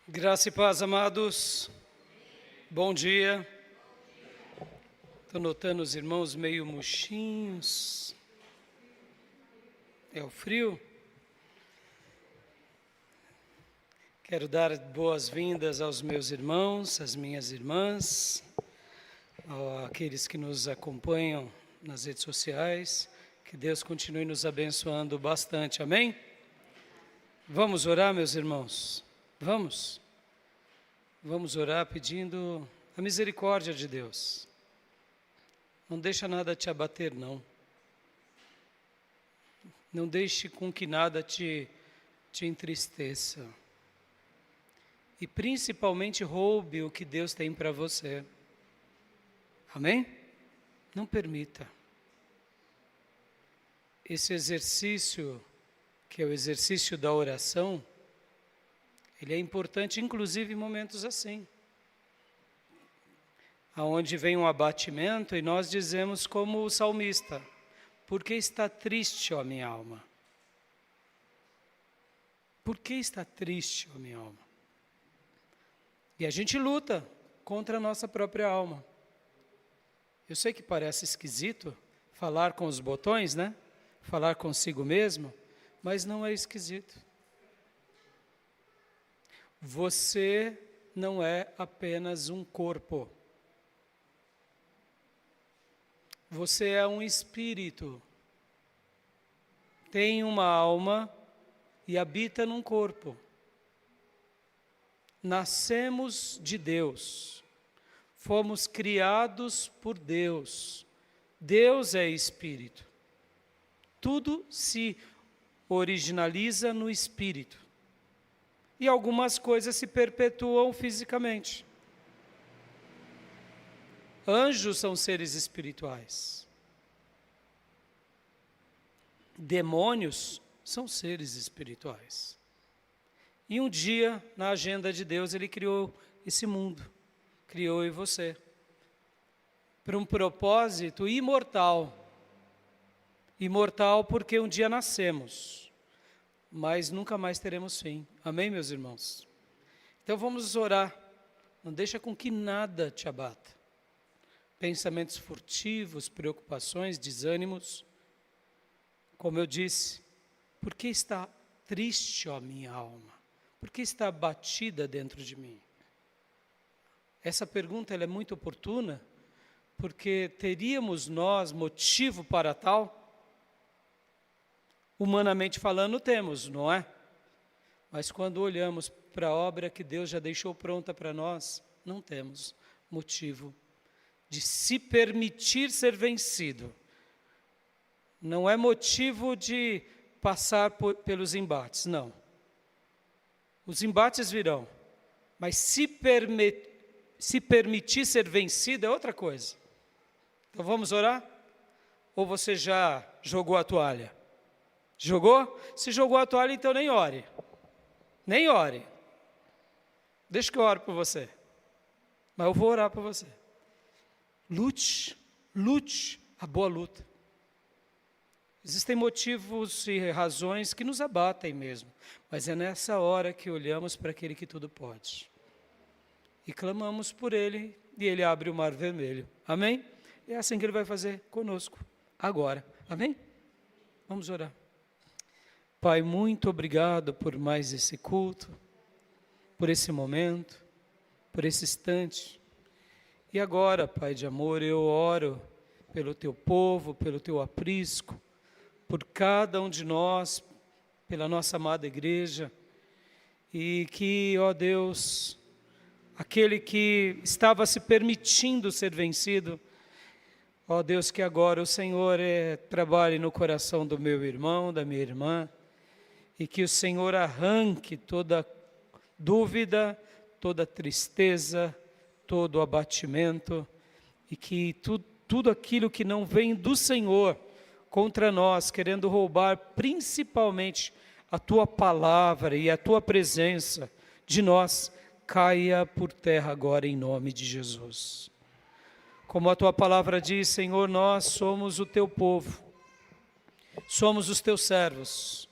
Graça e paz, amados. Bom dia. Estou notando os irmãos meio murchinhos. É o frio? Quero dar boas-vindas aos meus irmãos, às minhas irmãs, àqueles que nos acompanham nas redes sociais. Que Deus continue nos abençoando bastante. Amém? Vamos orar, meus irmãos? Vamos orar pedindo a misericórdia de Deus. Não deixa nada te abater, não. Não deixe com que nada te entristeça. E principalmente roube o que Deus tem para você. Amém? Não permita. Esse exercício, que é o exercício da oração, ele é importante, inclusive, em momentos assim, aonde vem um abatimento e nós dizemos como o salmista: por que está triste, ó minha alma? Por que está triste, ó minha alma? E a gente luta contra a nossa própria alma. Eu sei que parece esquisito falar com os botões, né? Falar consigo mesmo, mas não é esquisito. Você não é apenas um corpo. Você é um espírito. Tem uma alma e habita num corpo. Nascemos de Deus. Fomos criados por Deus. Deus é espírito. Tudo se originaliza no espírito. E algumas coisas se perpetuam fisicamente. Anjos são seres espirituais. Demônios são seres espirituais. E um dia, na agenda de Deus, Ele criou esse mundo. Criou eu e você. Para um propósito imortal. Imortal porque um dia nascemos. Mas nunca mais teremos fim. Amém, meus irmãos? Então vamos orar. Não deixa com que nada te abata. Pensamentos furtivos, preocupações, desânimos. Como eu disse, por que está triste, ó minha alma? Por que está abatida dentro de mim? Essa pergunta ela é muito oportuna, porque teríamos nós motivo para tal? Humanamente falando, temos, não é? Mas quando olhamos para a obra que Deus já deixou pronta para nós, não temos motivo de se permitir ser vencido. Não é motivo de passar pelos embates, não. Os embates virão, mas se permitir ser vencido é outra coisa. Então vamos orar? Ou você já jogou a toalha? Jogou? Se jogou a toalha, então nem ore. Nem ore. Deixa que eu oro por você. Mas eu vou orar por você. Lute a boa luta. Existem motivos e razões que nos abatem mesmo. Mas é nessa hora que olhamos para aquele que tudo pode. E clamamos por Ele, e Ele abre o mar vermelho. Amém? É assim que Ele vai fazer conosco, agora. Amém? Vamos orar. Pai, muito obrigado por mais esse culto, por esse momento, por esse instante. E agora, Pai de amor, eu oro pelo Teu povo, pelo Teu aprisco, por cada um de nós, pela nossa amada igreja, e que, ó Deus, aquele que estava se permitindo ser vencido, ó Deus, que agora o Senhor trabalhe no coração do meu irmão, da minha irmã, e que o Senhor arranque toda dúvida, toda tristeza, todo abatimento, e que tudo aquilo que não vem do Senhor contra nós, querendo roubar principalmente a Tua palavra e a Tua presença de nós, caia por terra agora em nome de Jesus. Como a Tua palavra diz, Senhor, nós somos o Teu povo, somos os Teus servos,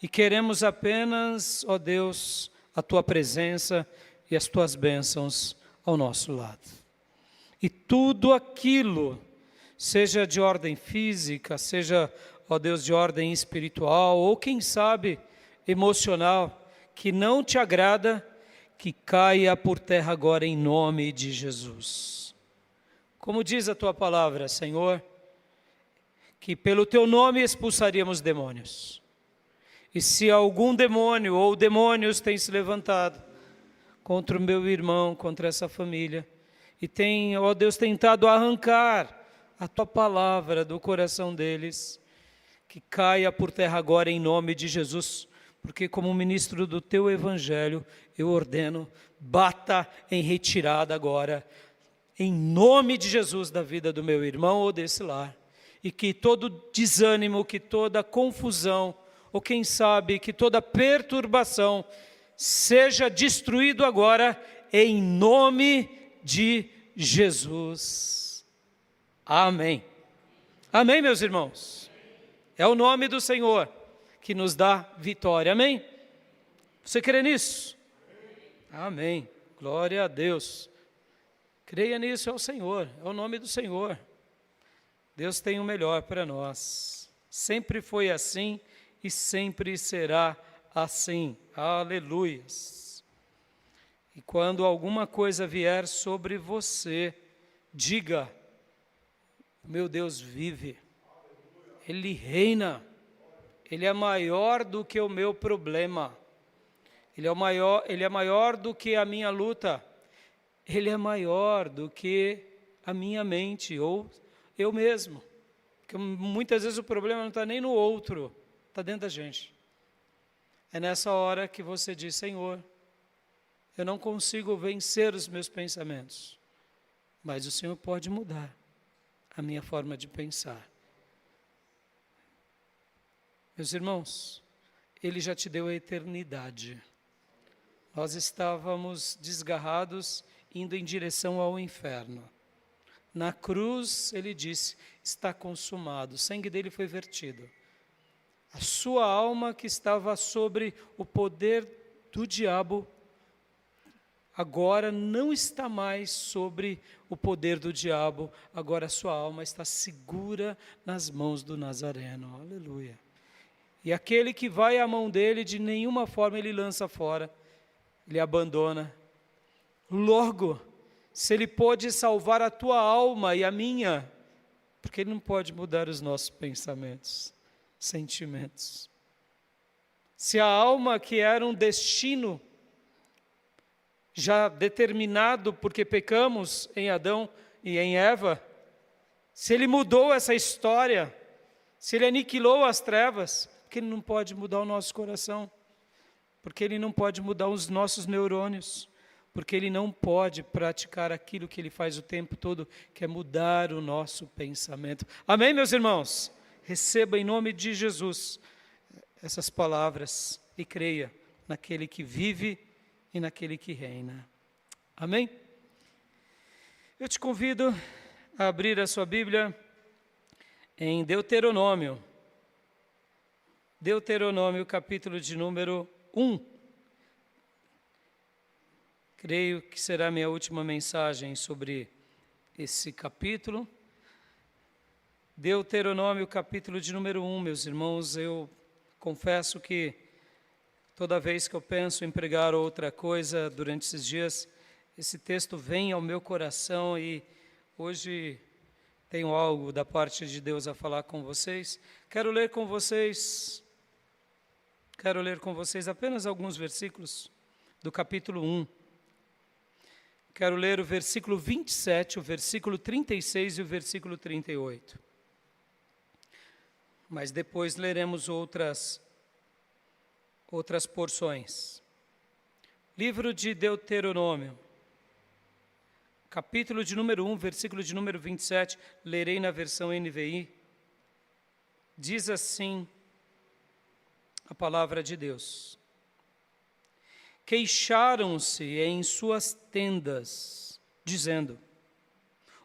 e queremos apenas, ó Deus, a tua presença e as tuas bênçãos ao nosso lado. E tudo aquilo, seja de ordem física, seja, ó Deus, de ordem espiritual, ou quem sabe emocional, que não te agrada, que caia por terra agora em nome de Jesus. Como diz a tua palavra, Senhor, que pelo teu nome expulsaríamos demônios. E se algum demônio ou demônios tem se levantado contra o meu irmão, contra essa família, e tem, ó Deus, tentado arrancar a tua palavra do coração deles, que caia por terra agora em nome de Jesus, porque como ministro do teu evangelho, eu ordeno, bata em retirada agora, em nome de Jesus, da vida do meu irmão ou desse lar, e que todo desânimo, que toda confusão, ou quem sabe que toda perturbação seja destruído agora em nome de Jesus. Amém. Amém, meus irmãos. É o nome do Senhor que nos dá vitória. Amém? Você crê nisso? Amém. Glória a Deus. Creia nisso, é o Senhor, é o nome do Senhor. Deus tem o melhor para nós. Sempre foi assim e sempre será assim. Aleluias. E quando alguma coisa vier sobre você, diga: meu Deus vive. Ele reina. Ele é maior do que o meu problema. Ele é maior do que a minha luta. Ele é maior do que a minha mente ou eu mesmo. Porque muitas vezes o problema não está nem no outro, está dentro da gente. É nessa hora que você diz: Senhor, eu não consigo vencer os meus pensamentos, mas o Senhor pode mudar a minha forma de pensar. Meus irmãos, Ele já te deu a eternidade. Nós estávamos desgarrados, indo em direção ao inferno. Na cruz, Ele disse: está consumado, o sangue dele foi vertido. A sua alma que estava sobre o poder do diabo, agora não está mais sobre o poder do diabo, agora a sua alma está segura nas mãos do Nazareno. Aleluia. E aquele que vai à mão dele, de nenhuma forma ele lança fora, ele abandona. Logo, se ele pode salvar a tua alma e a minha, porque ele não pode mudar os nossos pensamentos, sentimentos. Se a alma, que era um destino já determinado porque pecamos em Adão e em Eva, se ele mudou essa história, se ele aniquilou as trevas, porque ele não pode mudar o nosso coração, porque ele não pode mudar os nossos neurônios, porque ele não pode praticar aquilo que ele faz o tempo todo, que é mudar o nosso pensamento. Amém, meus irmãos? Receba em nome de Jesus essas palavras e creia naquele que vive e naquele que reina. Amém? Eu te convido a abrir a sua Bíblia em Deuteronômio. Deuteronômio, capítulo de número 1. Creio que será minha última mensagem sobre esse capítulo. Deuteronômio, capítulo de número 1, meus irmãos, eu confesso que toda vez que eu penso em pregar outra coisa durante esses dias, esse texto vem ao meu coração e hoje tenho algo da parte de Deus a falar com vocês. Quero ler com vocês apenas alguns versículos do capítulo 1. Quero ler o versículo 27, o versículo 36 e o versículo 38. Mas depois leremos outras porções. Livro de Deuteronômio, capítulo de número 1, versículo de número 27, lerei na versão NVI. Diz assim a palavra de Deus: queixaram-se em suas tendas, dizendo: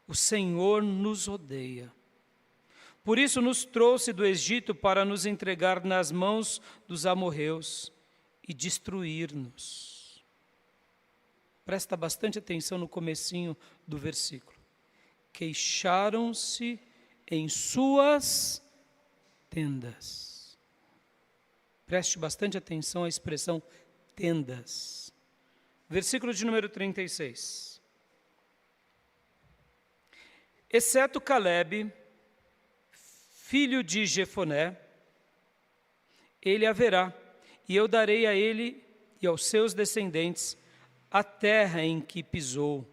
o Senhor nos odeia. Por isso nos trouxe do Egito para nos entregar nas mãos dos amorreus e destruir-nos. Presta bastante atenção no comecinho do versículo. Queixaram-se em suas tendas. Preste bastante atenção à expressão tendas. Versículo de número 36. Exceto Calebe, filho de Jefoné, ele haverá, e eu darei a ele e aos seus descendentes a terra em que pisou,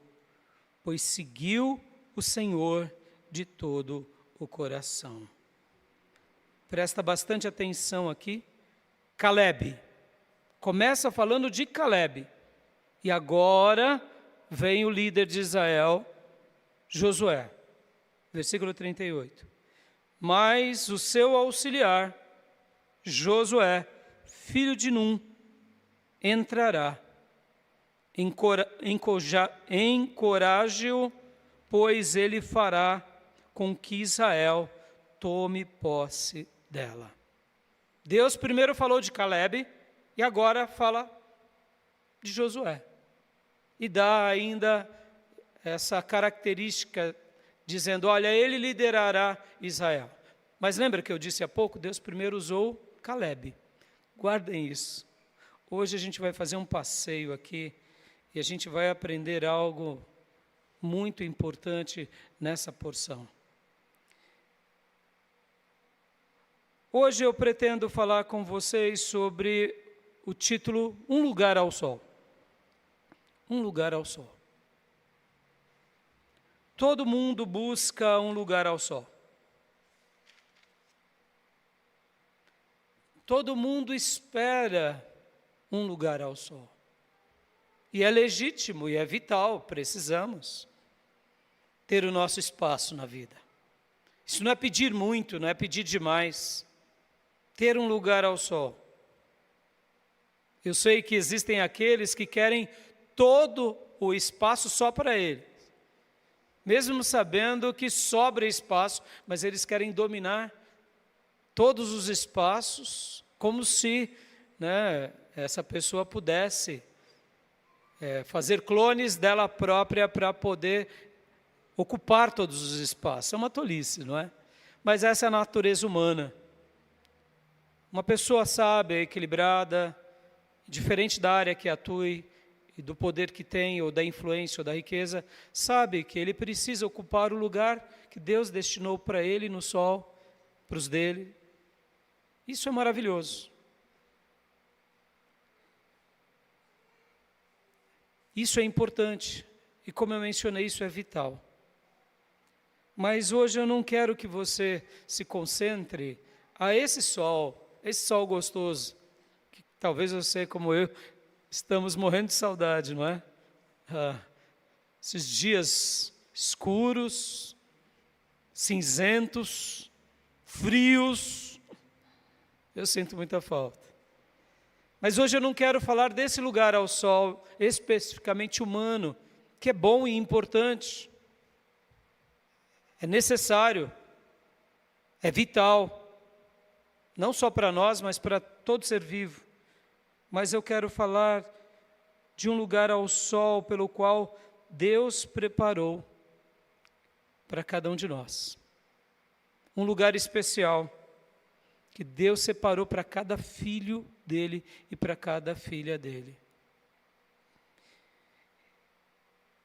pois seguiu o Senhor de todo o coração. Presta bastante atenção aqui. Calebe. Começa falando de Calebe. E agora vem o líder de Israel, Josué. Versículo 38. Mas o seu auxiliar, Josué, filho de Num, entrará. Encoraje-o, pois ele fará com que Israel tome posse dela. Deus primeiro falou de Calebe e agora fala de Josué. E dá ainda essa característica, dizendo, olha, ele liderará Israel. Mas lembra que eu disse há pouco, Deus primeiro usou Calebe. Guardem isso. Hoje a gente vai fazer um passeio aqui e a gente vai aprender algo muito importante nessa porção. Hoje eu pretendo falar com vocês sobre o título Um Lugar ao Sol. Um lugar ao sol. Todo mundo busca um lugar ao sol. Todo mundo espera um lugar ao sol. E é legítimo e é vital, precisamos ter o nosso espaço na vida. Isso não é pedir muito, não é pedir demais. Ter um lugar ao sol. Eu sei que existem aqueles que querem todo o espaço só para eles. Mesmo sabendo que sobra espaço, mas eles querem dominar todos os espaços, como se essa pessoa pudesse fazer clones dela própria para poder ocupar todos os espaços. É uma tolice, não é? Mas essa é a natureza humana. Uma pessoa sábia, equilibrada, diferente da área que atue e do poder que tem, ou da influência, ou da riqueza, sabe que ele precisa ocupar o lugar que Deus destinou para ele no sol, para os dele. Isso é maravilhoso. Isso é importante, e como eu mencionei, isso é vital. Mas hoje eu não quero que você se concentre a esse sol gostoso, que talvez você, como eu, estamos morrendo de saudade, não é? Esses dias escuros, cinzentos, frios, eu sinto muita falta. Mas hoje eu não quero falar desse lugar ao sol, especificamente humano, que é bom e importante, é necessário, é vital, não só para nós, mas para todo ser vivo. Mas eu quero falar de um lugar ao sol pelo qual Deus preparou para cada um de nós. Um lugar especial que Deus separou para cada filho dele e para cada filha dele.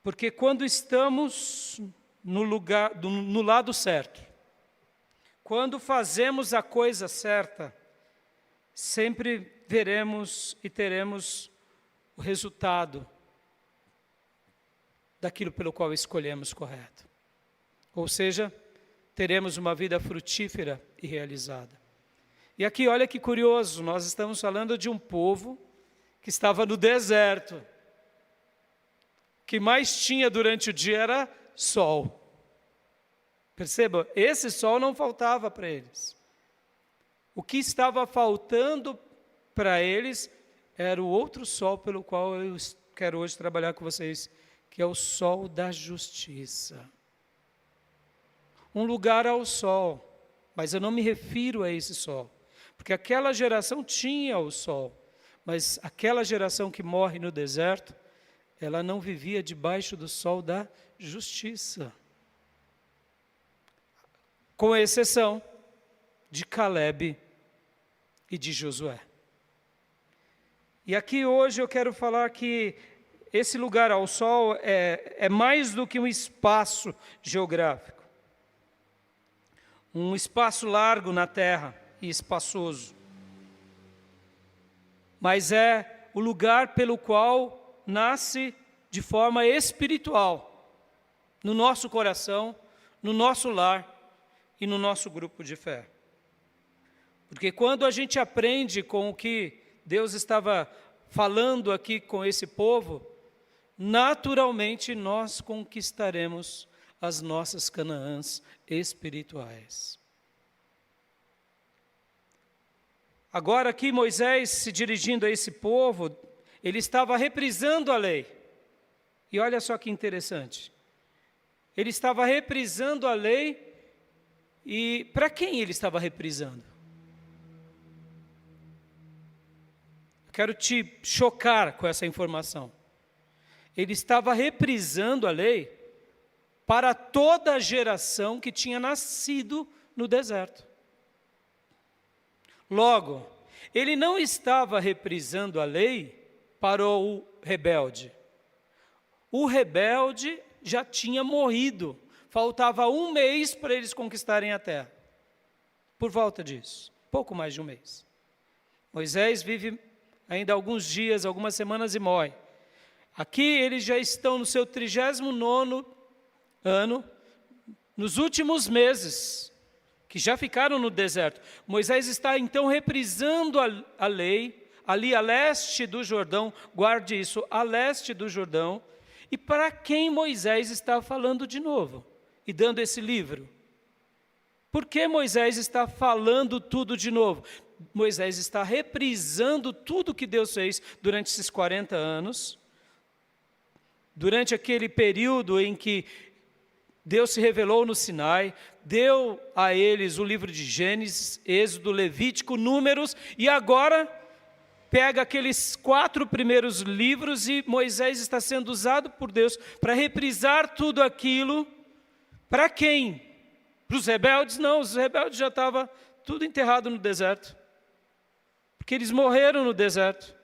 Porque quando estamos no lado certo, quando fazemos a coisa certa, sempre veremos e teremos o resultado daquilo pelo qual escolhemos correto. Ou seja, teremos uma vida frutífera e realizada. E aqui, olha que curioso, nós estamos falando de um povo que estava no deserto. O que mais tinha durante o dia era sol. Perceba, esse sol não faltava para eles. O que estava faltando para eles era o outro sol pelo qual eu quero hoje trabalhar com vocês, que é o sol da justiça. Um lugar ao sol, mas eu não me refiro a esse sol, porque aquela geração tinha o sol, mas aquela geração que morre no deserto ela não vivia debaixo do sol da justiça. Com exceção de Calebe e de Josué. E aqui hoje eu quero falar que esse lugar ao sol é mais do que um espaço geográfico. Um espaço largo na terra e espaçoso. Mas é o lugar pelo qual nasce de forma espiritual, no nosso coração, no nosso lar e no nosso grupo de fé. Porque quando a gente aprende com o que Deus estava falando aqui com esse povo, naturalmente nós conquistaremos as nossas Canaãs espirituais. Agora aqui Moisés, se dirigindo a esse povo, ele estava reprisando a lei. E olha só que interessante. Ele estava reprisando a lei, e para quem ele estava reprisando? Quero te chocar com essa informação. Ele estava reprisando a lei para toda a geração que tinha nascido no deserto. Logo, ele não estava reprisando a lei para o rebelde. O rebelde já tinha morrido. Faltava 1 mês para eles conquistarem a terra. Por volta disso, pouco mais de 1 mês. Moisés vive ainda alguns dias, algumas semanas e morre. Aqui eles já estão no seu 39º ano, nos últimos meses, que já ficaram no deserto. Moisés está então reprisando a lei, ali a leste do Jordão, guarde isso, a leste do Jordão. E para quem Moisés está falando de novo e dando esse livro? Por que Moisés está falando tudo de novo? Moisés está reprisando tudo que Deus fez durante esses 40 anos, durante aquele período em que Deus se revelou no Sinai, deu a eles o livro de Gênesis, Êxodo, Levítico, Números, e agora pega aqueles 4 primeiros livros e Moisés está sendo usado por Deus para reprisar tudo aquilo. Para quem? Para os rebeldes? Não, os rebeldes já estavam tudo enterrado no deserto. Porque eles morreram no deserto.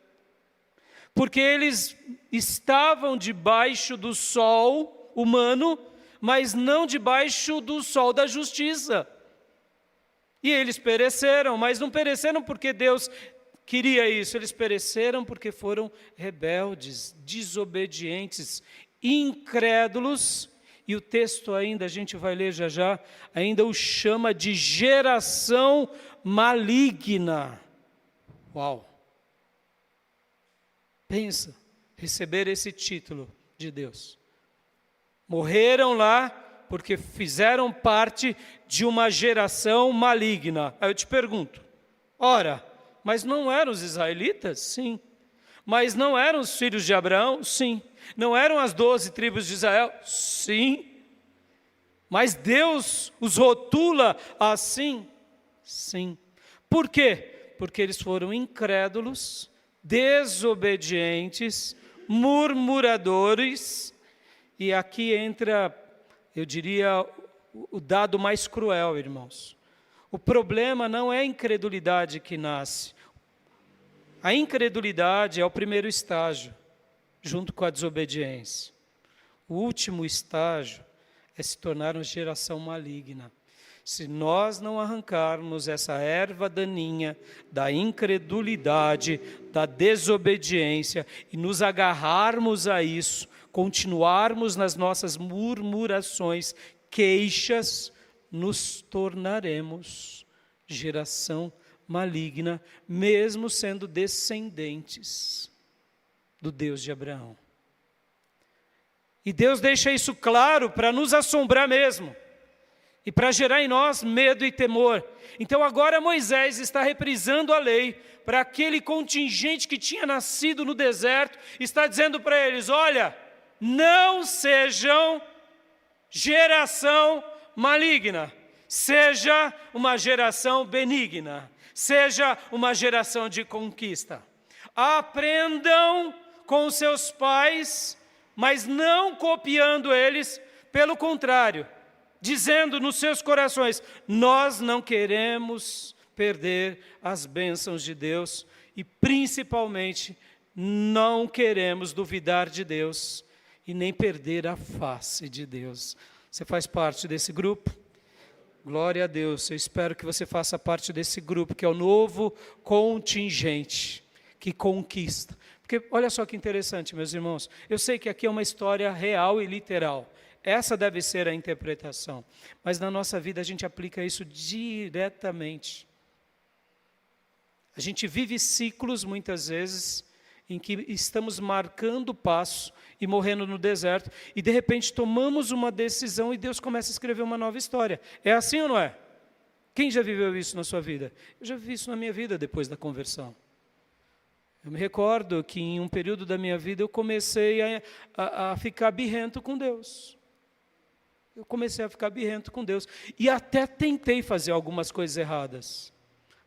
Porque eles estavam debaixo do sol humano, mas não debaixo do sol da justiça. E eles pereceram, mas não pereceram porque Deus queria isso, eles pereceram porque foram rebeldes, desobedientes, incrédulos, e o texto ainda, a gente vai ler já já, ainda o chama de geração maligna. Uau! Pensa, receber esse título de Deus. Morreram lá porque fizeram parte de uma geração maligna. Aí eu te pergunto, ora, mas não eram os israelitas? Sim. Mas não eram os filhos de Abraão? Sim. Não eram as 12 tribos de Israel? Sim. Mas Deus os rotula assim? Sim. Por quê? Porque eles foram incrédulos, desobedientes, murmuradores, e aqui entra, eu diria, o dado mais cruel, irmãos. O problema não é a incredulidade que nasce. A incredulidade é o primeiro estágio, junto com a desobediência. O último estágio é se tornar uma geração maligna. Se nós não arrancarmos essa erva daninha da incredulidade, da desobediência, e nos agarrarmos a isso, continuarmos nas nossas murmurações, queixas, nos tornaremos geração maligna, mesmo sendo descendentes do Deus de Abraão. E Deus deixa isso claro para nos assombrar mesmo, e para gerar em nós medo e temor. Então agora Moisés está reprisando a lei para aquele contingente que tinha nascido no deserto, está dizendo para eles, olha, não sejam geração maligna, seja uma geração benigna, seja uma geração de conquista. Aprendam com seus pais mas não copiando eles, pelo contrário, dizendo nos seus corações: nós não queremos perder as bênçãos de Deus e principalmente não queremos duvidar de Deus e nem perder a face de Deus. Você faz parte desse grupo? Glória a Deus, eu espero que você faça parte desse grupo, que é o novo contingente, que conquista. Porque olha só que interessante, meus irmãos, eu sei que aqui é uma história real e literal, essa deve ser a interpretação, mas na nossa vida a gente aplica isso diretamente. A gente vive ciclos, muitas vezes, em que estamos marcando o passo e morrendo no deserto, e de repente tomamos uma decisão e Deus começa a escrever uma nova história. É assim ou não é? Quem já viveu isso na sua vida? Eu já vivi isso na minha vida depois da conversão. Eu me recordo que em um período da minha vida eu comecei a ficar birrento com Deus. Eu comecei a ficar birrento com Deus. E até tentei fazer algumas coisas erradas.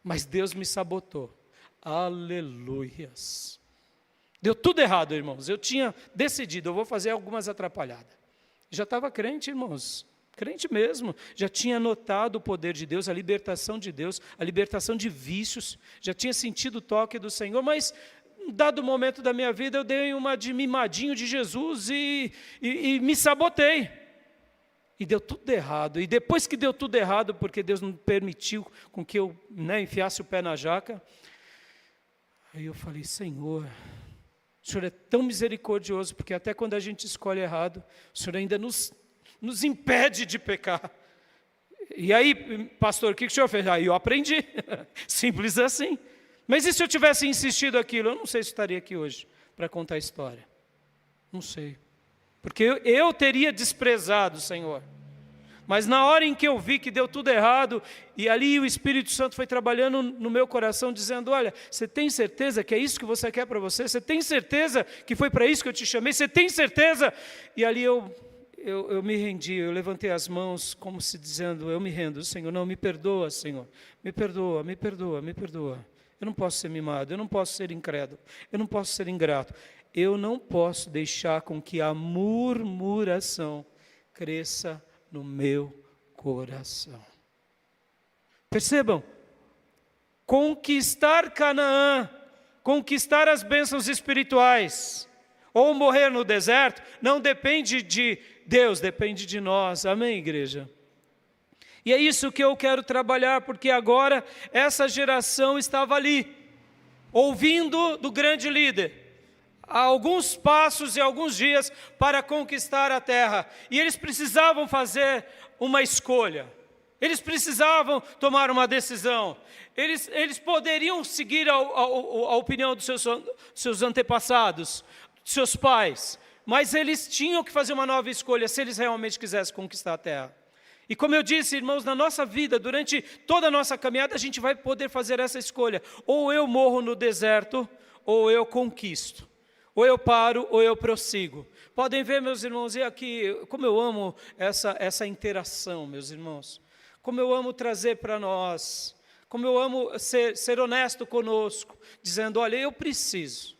Mas Deus me sabotou. Aleluias. Deu tudo errado, irmãos. Eu tinha decidido, eu vou fazer algumas atrapalhadas. Já estava crente, irmãos. Crente mesmo. Já tinha notado o poder de Deus, a libertação de Deus, a libertação de vícios. Já tinha sentido o toque do Senhor, mas em dado momento da minha vida eu dei uma de mimadinho de Jesus e me sabotei. E deu tudo errado. E depois que deu tudo errado, porque Deus não permitiu com que eu enfiasse o pé na jaca, aí eu falei: Senhor, o Senhor é tão misericordioso, porque até quando a gente escolhe errado, o Senhor ainda nos impede de pecar. E aí, pastor, o que o senhor fez? Aí eu aprendi, simples assim. Mas e se eu tivesse insistido aquilo? Eu não sei se estaria aqui hoje para contar a história. Não sei. Porque eu teria desprezado o Senhor. Mas na hora em que eu vi que deu tudo errado, e ali o Espírito Santo foi trabalhando no meu coração, dizendo: olha, você tem certeza que é isso que você quer para você? Você tem certeza que foi para isso que eu te chamei? Você tem certeza? E ali eu me rendi, eu levantei as mãos como se dizendo: eu me rendo, Senhor, não, me perdoa, Senhor, me perdoa, me perdoa, me perdoa. Eu não posso ser mimado, eu não posso ser incrédulo, eu não posso ser ingrato, eu não posso deixar com que a murmuração cresça no meu coração. Percebam, conquistar Canaã, conquistar as bênçãos espirituais, ou morrer no deserto, não depende de Deus, depende de nós. Amém, igreja? E é isso que eu quero trabalhar, porque agora essa geração estava ali, ouvindo do grande líder, há alguns passos e alguns dias para conquistar a terra, e eles precisavam fazer uma escolha, eles precisavam tomar uma decisão, eles poderiam seguir a opinião dos seus antepassados, dos seus pais, mas eles tinham que fazer uma nova escolha, se eles realmente quisessem conquistar a terra. E como eu disse, irmãos, na nossa vida, durante toda a nossa caminhada, a gente vai poder fazer essa escolha, ou eu morro no deserto, ou eu conquisto. Ou eu paro, ou eu prossigo. Podem ver, meus irmãos, e aqui, como eu amo essa interação, meus irmãos. Como eu amo trazer para nós. Como eu amo ser honesto conosco. Dizendo: olha, eu preciso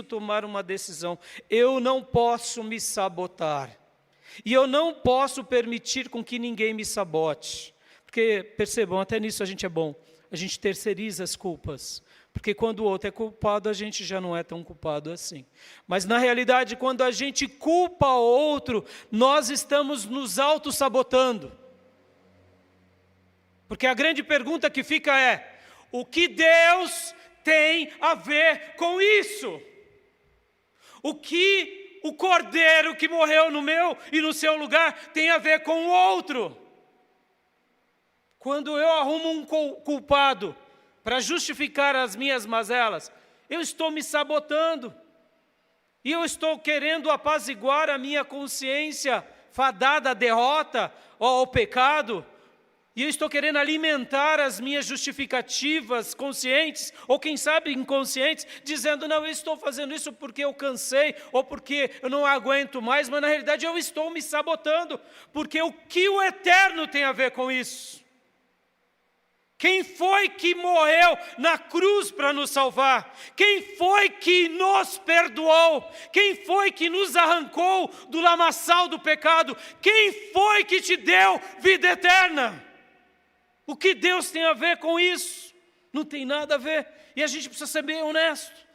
tomar uma decisão. Eu não posso me sabotar. E eu não posso permitir com que ninguém me sabote. Porque, percebam, até nisso a gente é bom. A gente terceiriza as culpas. Porque quando o outro é culpado, a gente já não é tão culpado assim. Mas na realidade, quando a gente culpa o outro, nós estamos nos auto-sabotando. Porque a grande pergunta que fica é: o que Deus tem a ver com isso? O que o cordeiro que morreu no meu e no seu lugar tem a ver com o outro? Quando eu arrumo um culpado para justificar as minhas mazelas, eu estou me sabotando. E eu estou querendo apaziguar a minha consciência fadada à derrota ou ao pecado. E eu estou querendo alimentar as minhas justificativas conscientes, ou quem sabe inconscientes, dizendo: não, eu estou fazendo isso porque eu cansei, ou porque eu não aguento mais, mas na realidade eu estou me sabotando, porque o que o eterno tem a ver com isso? Quem foi que morreu na cruz para nos salvar? Quem foi que nos perdoou? Quem foi que nos arrancou do lamaçal do pecado? Quem foi que te deu vida eterna? O que Deus tem a ver com isso? Não tem nada a ver. E a gente precisa ser bem honesto,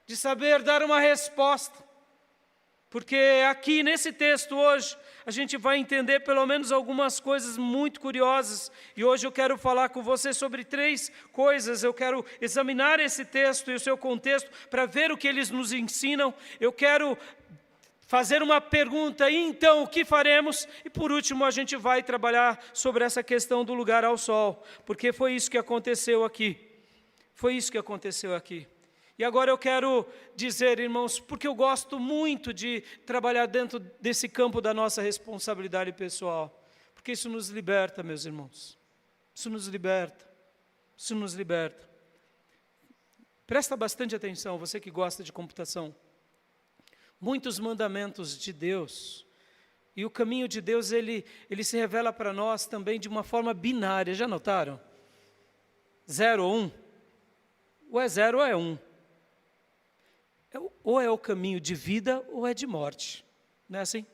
de saber dar uma resposta. Porque aqui nesse texto hoje, a gente vai entender pelo menos algumas coisas muito curiosas. E hoje eu quero falar com você sobre 3 coisas. Eu quero examinar esse texto e o seu contexto para ver o que eles nos ensinam. Eu quero fazer uma pergunta, e então o que faremos? E por último a gente vai trabalhar sobre essa questão do lugar ao sol. Porque foi isso que aconteceu aqui. Foi isso que aconteceu aqui. E agora eu quero dizer, irmãos, porque eu gosto muito de trabalhar dentro desse campo da nossa responsabilidade pessoal. Porque isso nos liberta, meus irmãos. Isso nos liberta. Isso nos liberta. Presta bastante atenção, você que gosta de computação. Muitos mandamentos de Deus. E o caminho de Deus, ele se revela para nós também de uma forma binária. Já notaram? 0 ou 1. Ou é 0 ou é 1. Ou é o caminho de vida ou é de morte, não é assim?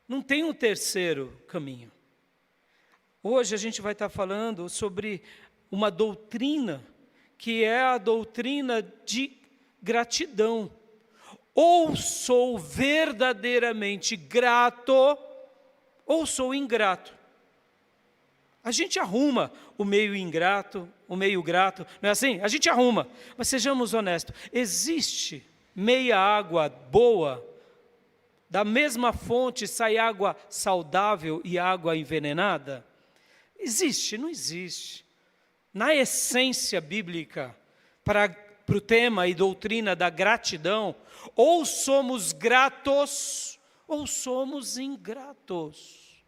Não tem um terceiro caminho. Hoje a gente vai estar falando sobre uma doutrina, que é a doutrina de gratidão. Ou sou verdadeiramente grato, ou sou ingrato. A gente arruma o meio ingrato, o meio grato, não é assim? A gente arruma, mas sejamos honestos, existe meia água boa, da mesma fonte sai água saudável e água envenenada? Existe? Não existe. Na essência bíblica, para o tema e doutrina da gratidão, ou somos gratos, ou somos ingratos.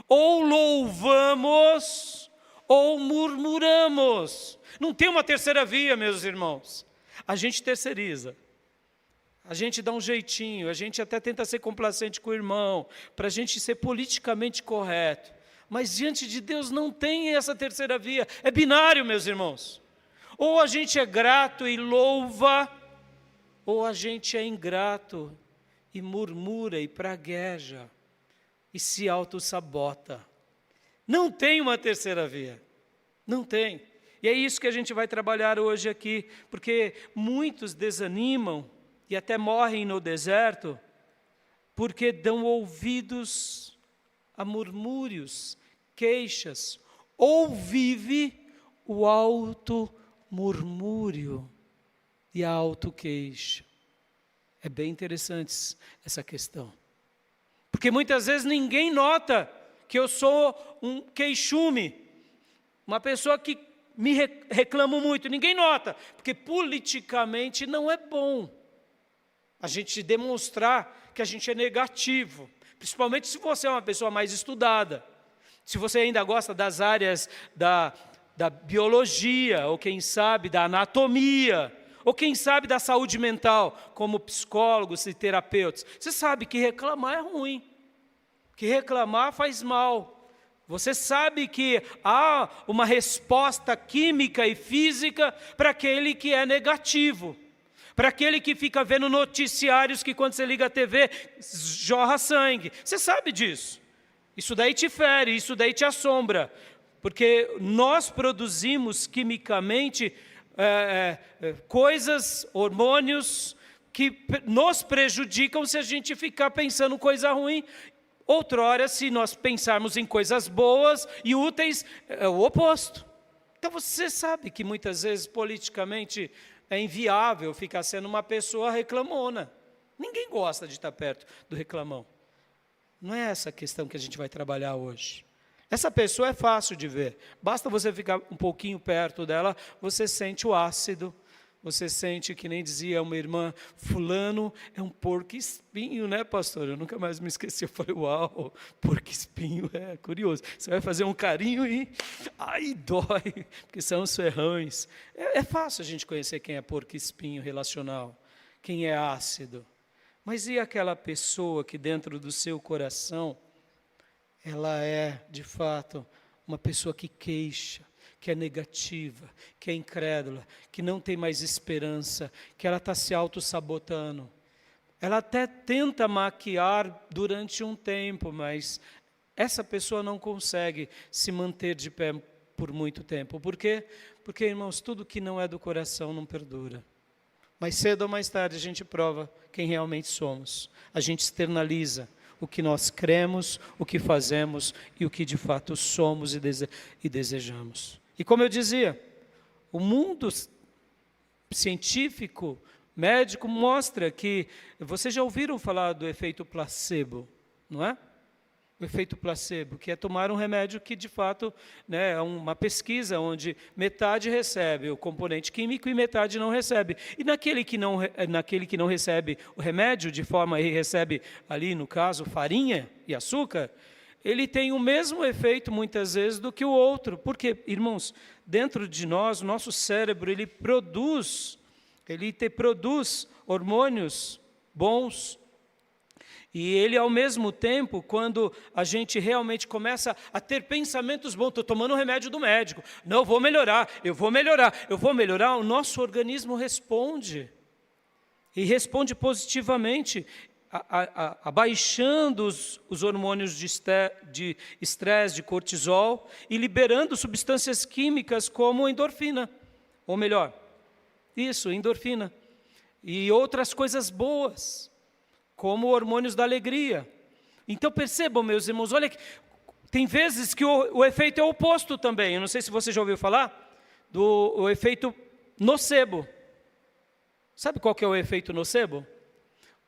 Ou louvamos, ou murmuramos. Não tem uma terceira via, meus irmãos. A gente terceiriza. A gente dá um jeitinho, a gente até tenta ser complacente com o irmão, para a gente ser politicamente correto. Mas diante de Deus não tem essa terceira via. É binário, meus irmãos. Ou a gente é grato e louva, ou a gente é ingrato e murmura e pragueja e se autossabota. Não tem uma terceira via. Não tem. E é isso que a gente vai trabalhar hoje aqui, porque muitos desanimam e até morrem no deserto, porque dão ouvidos a murmúrios, queixas, ou vive o alto murmúrio e a auto-queixa. É bem interessante essa questão. Porque muitas vezes ninguém nota que eu sou um queixume, uma pessoa que me reclamo muito, ninguém nota, porque politicamente não é bom a gente demonstrar que a gente é negativo, principalmente se você é uma pessoa mais estudada, se você ainda gosta das áreas da biologia, ou quem sabe da anatomia, ou quem sabe da saúde mental, como psicólogos e terapeutas. Você sabe que reclamar é ruim, que reclamar faz mal. Você sabe que há uma resposta química e física para aquele que é negativo, para aquele que fica vendo noticiários que quando você liga a TV, jorra sangue. Você sabe disso. Isso daí te fere, isso daí te assombra. Porque nós produzimos quimicamente coisas, hormônios, que nos prejudicam se a gente ficar pensando coisa ruim. Outrora, se nós pensarmos em coisas boas e úteis, é o oposto. Então você sabe que muitas vezes politicamente é inviável ficar sendo uma pessoa reclamona. Ninguém gosta de estar perto do reclamão. Não é essa a questão que a gente vai trabalhar hoje. Essa pessoa é fácil de ver. Basta você ficar um pouquinho perto dela, você sente o ácido. Você sente, que nem dizia uma irmã, fulano é um porco-espinho, né, pastor? Eu nunca mais me esqueci, eu falei, uau, porco-espinho, é curioso. Você vai fazer um carinho e, ai, dói, porque são os ferrões. É fácil a gente conhecer quem é porco-espinho relacional, quem é ácido. Mas e aquela pessoa que dentro do seu coração, ela é, de fato, uma pessoa que queixa, que é negativa, que é incrédula, que não tem mais esperança, que ela está se auto-sabotando. Ela até tenta maquiar durante um tempo, mas essa pessoa não consegue se manter de pé por muito tempo. Por quê? Porque, irmãos, tudo que não é do coração não perdura. Mais cedo ou mais tarde a gente prova quem realmente somos. A gente externaliza o que nós cremos, o que fazemos e o que de fato somos e desejamos. E como eu dizia, o mundo científico, médico, mostra que, vocês já ouviram falar do efeito placebo, não é? O efeito placebo, que é tomar um remédio que, de fato, né, é uma pesquisa onde metade recebe o componente químico e metade não recebe. E naquele que não recebe o remédio, de forma que recebe ali, no caso, farinha e açúcar, ele tem o mesmo efeito, muitas vezes, do que o outro. Porque, irmãos, dentro de nós, o nosso cérebro, ele produz hormônios bons. E ele, ao mesmo tempo, quando a gente realmente começa a ter pensamentos bons, estou tomando um remédio do médico, não, eu vou melhorar, o nosso organismo responde. E responde positivamente, abaixando os hormônios de estresse, de cortisol, e liberando substâncias químicas como endorfina, ou melhor, endorfina, e outras coisas boas, como hormônios da alegria. Então percebam, meus irmãos, olha que tem vezes que o efeito é oposto também. Eu não sei se você já ouviu falar do efeito nocebo. Sabe qual que é o efeito nocebo?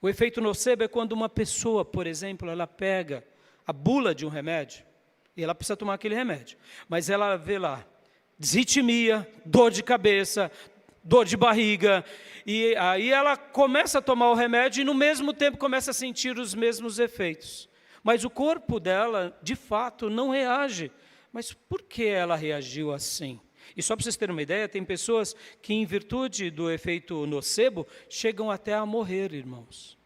O efeito nocebo é quando uma pessoa, por exemplo, ela pega a bula de um remédio, e ela precisa tomar aquele remédio, mas ela vê lá desritmia, dor de cabeça, dor de barriga, e aí ela começa a tomar o remédio e no mesmo tempo começa a sentir os mesmos efeitos. Mas o corpo dela, de fato, não reage. Mas por que ela reagiu assim? E só para vocês terem uma ideia, tem pessoas que, em virtude do efeito nocebo, chegam até a morrer, irmãos.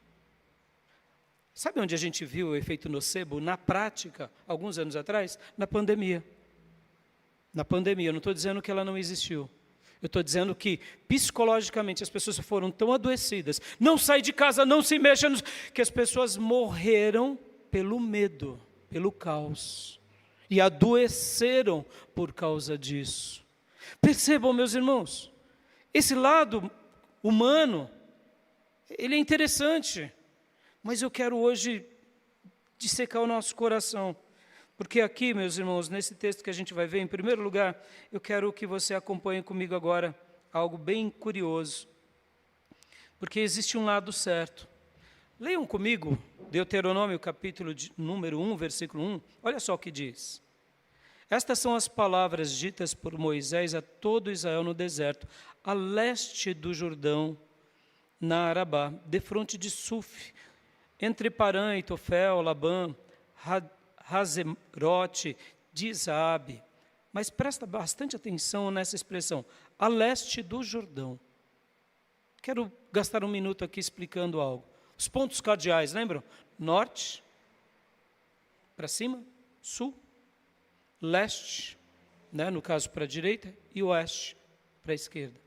Sabe onde a gente viu o efeito nocebo na prática, alguns anos atrás? Na pandemia. Na pandemia, eu não estou dizendo que ela não existiu. Eu estou dizendo que, psicologicamente, as pessoas foram tão adoecidas, não sai de casa, não se mexa, que as pessoas morreram pelo medo, pelo caos. E adoeceram por causa disso. Percebam, meus irmãos, esse lado humano, ele é interessante, mas eu quero hoje dissecar o nosso coração. Porque aqui, meus irmãos, nesse texto que a gente vai ver, em primeiro lugar, eu quero que você acompanhe comigo agora algo bem curioso. Porque existe um lado certo. Leiam comigo Deuteronômio, capítulo número 1, versículo 1. Olha só o que diz. Estas são as palavras ditas por Moisés a todo Israel no deserto, a leste do Jordão, na Arabá, defronte de Suf, entre Parã e Tofel, Labã, Hazerote, Dizabe. Mas presta bastante atenção nessa expressão, a leste do Jordão. Quero gastar um minuto aqui explicando algo. Os pontos cardeais, lembram? Norte, para cima, sul, leste, né, no caso para a direita, e oeste, para a esquerda.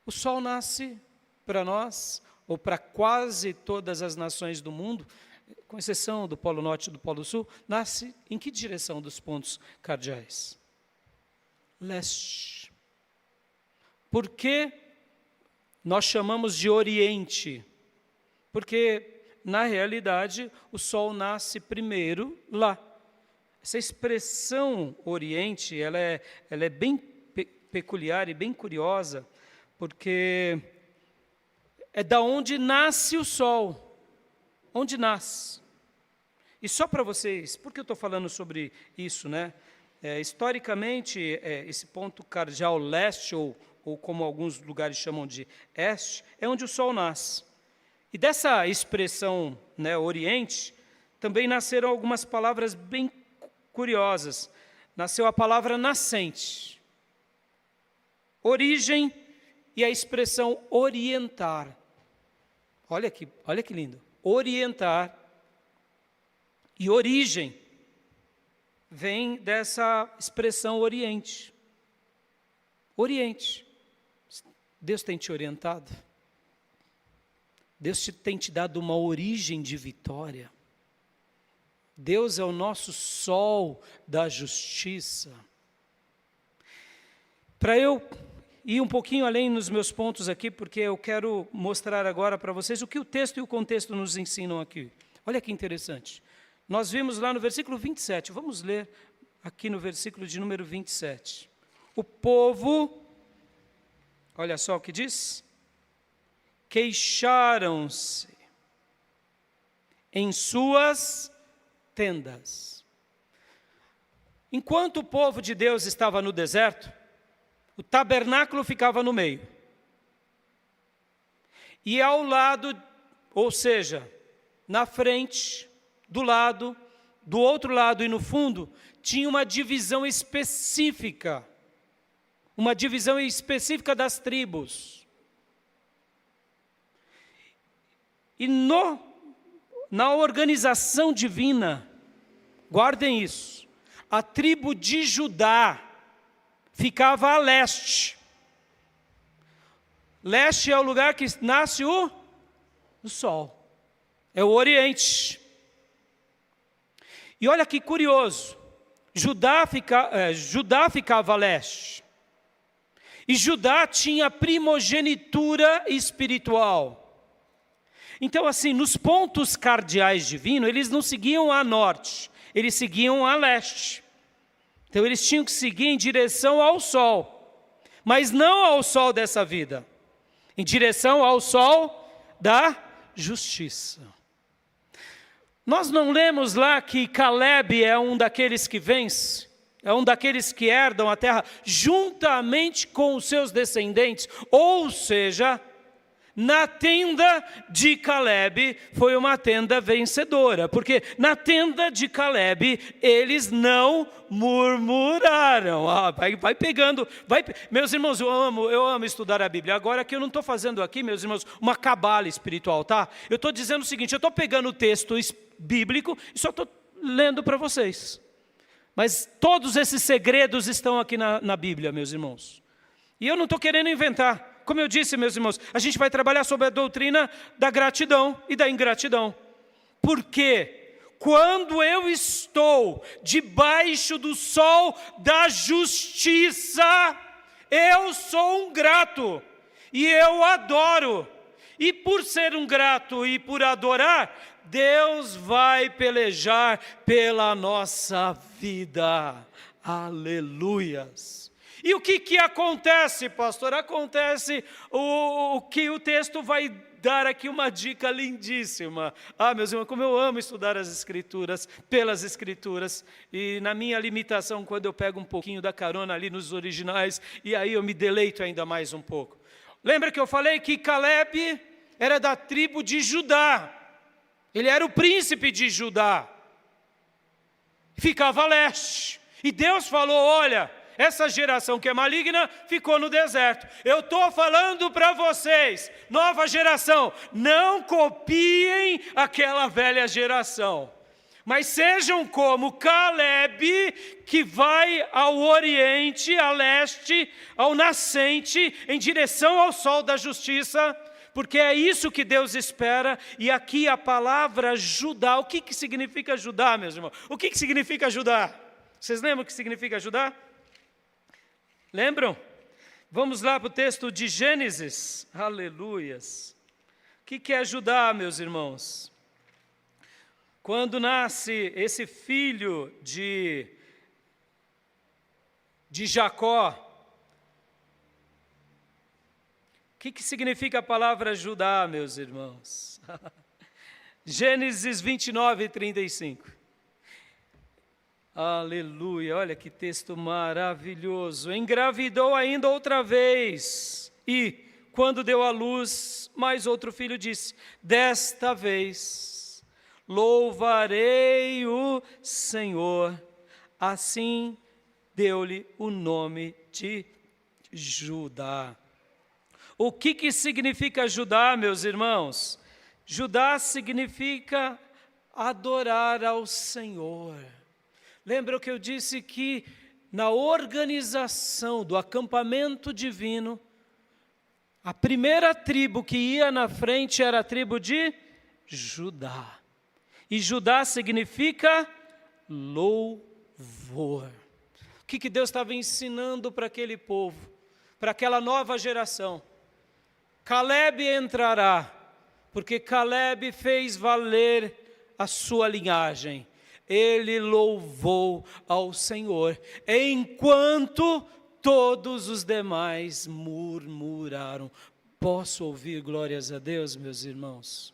O sol nasce para nós, ou para quase todas as nações do mundo, com exceção do Polo Norte e do Polo Sul, nasce em que direção dos pontos cardeais? Leste. Por que nós chamamos de Oriente? Porque, na realidade, o sol nasce primeiro lá. Essa expressão Oriente, ela é bem peculiar e bem curiosa, porque é da onde nasce o sol. Onde nasce. E só para vocês, por que eu estou falando sobre isso, né? Historicamente, esse ponto cardeal leste, ou como alguns lugares chamam de este, é onde o sol nasce. E dessa expressão, né, Oriente, também nasceram algumas palavras bem curiosas. Nasceu a palavra nascente, origem e a expressão orientar. Olha que lindo. Orientar e origem vem dessa expressão Oriente. Oriente. Deus tem te orientado? Deus tem te dado uma origem de vitória? Deus é o nosso sol da justiça. Para eu ir um pouquinho além nos meus pontos aqui, porque eu quero mostrar agora para vocês o que o texto e o contexto nos ensinam aqui. Olha que interessante. Nós vimos lá no versículo 27, vamos ler aqui no versículo de número 27. O povo, olha só o que diz: queixaram-se em suas tendas. Enquanto o povo de Deus estava no deserto, o tabernáculo ficava no meio. E ao lado, ou seja, na frente, do lado, do outro lado e no fundo, tinha uma divisão específica. Uma divisão específica das tribos. E na organização divina, guardem isso, a tribo de Judá ficava a leste. Leste é o lugar que nasce o sol, é o Oriente. E olha que curioso, Judá ficava a leste. E Judá tinha primogenitura espiritual. Então, assim, nos pontos cardeais divinos, eles não seguiam a norte, eles seguiam a leste. Então, eles tinham que seguir em direção ao sol, mas não ao sol dessa vida, em direção ao sol da justiça. Nós não lemos lá que Calebe é um daqueles que vence? É um daqueles que herdam a terra juntamente com os seus descendentes. Ou seja, na tenda de Calebe foi uma tenda vencedora. Porque na tenda de Calebe eles não murmuraram. Vai pegando. Meus irmãos, eu amo estudar a Bíblia. Agora que eu não estou fazendo aqui, meus irmãos, uma cabala espiritual, tá? Eu estou dizendo o seguinte, eu estou pegando o texto bíblico e só estou lendo para vocês. Mas todos esses segredos estão aqui na Bíblia, meus irmãos. E eu não estou querendo inventar. Como eu disse, meus irmãos, a gente vai trabalhar sobre a doutrina da gratidão e da ingratidão. Porque quando eu estou debaixo do sol da justiça, eu sou um grato e eu adoro. E por ser um grato e por adorar, Deus vai pelejar pela nossa vida. Aleluias. E o que acontece, pastor? Acontece o que o texto vai dar aqui uma dica lindíssima. Meus irmãos, como eu amo estudar as Escrituras, pelas Escrituras, e na minha limitação, quando eu pego um pouquinho da carona ali nos originais, e aí eu me deleito ainda mais um pouco. Lembra que eu falei que Calebe era da tribo de Judá. Ele era o príncipe de Judá. Ficava a leste. E Deus falou, olha, essa geração que é maligna ficou no deserto. Eu estou falando para vocês, nova geração, não copiem aquela velha geração. Mas sejam como Calebe, que vai ao oriente, a leste, ao nascente, em direção ao sol da justiça, porque é isso que Deus espera. E aqui a palavra Judá, o que significa Judá, meus irmãos? O que significa Judá? Vocês lembram o que significa Judá? Lembram? Vamos lá para o texto de Gênesis. Aleluias. O que é Judá, meus irmãos? Quando nasce esse filho de Jacó, o que significa a palavra Judá, meus irmãos? Gênesis 29, 35. Aleluia, olha que texto maravilhoso. Engravidou ainda outra vez e, quando deu à luz, mais outro filho disse, desta vez louvarei o Senhor. Assim deu-lhe o nome de Judá. O que significa Judá, meus irmãos? Judá significa adorar ao Senhor. Lembra que eu disse que na organização do acampamento divino, a primeira tribo que ia na frente era a tribo de Judá. E Judá significa louvor. O que Deus estava ensinando para aquele povo, para aquela nova geração? Caleb entrará, porque Caleb fez valer a sua linhagem. Ele louvou ao Senhor, enquanto todos os demais murmuraram. Posso ouvir glórias a Deus, meus irmãos?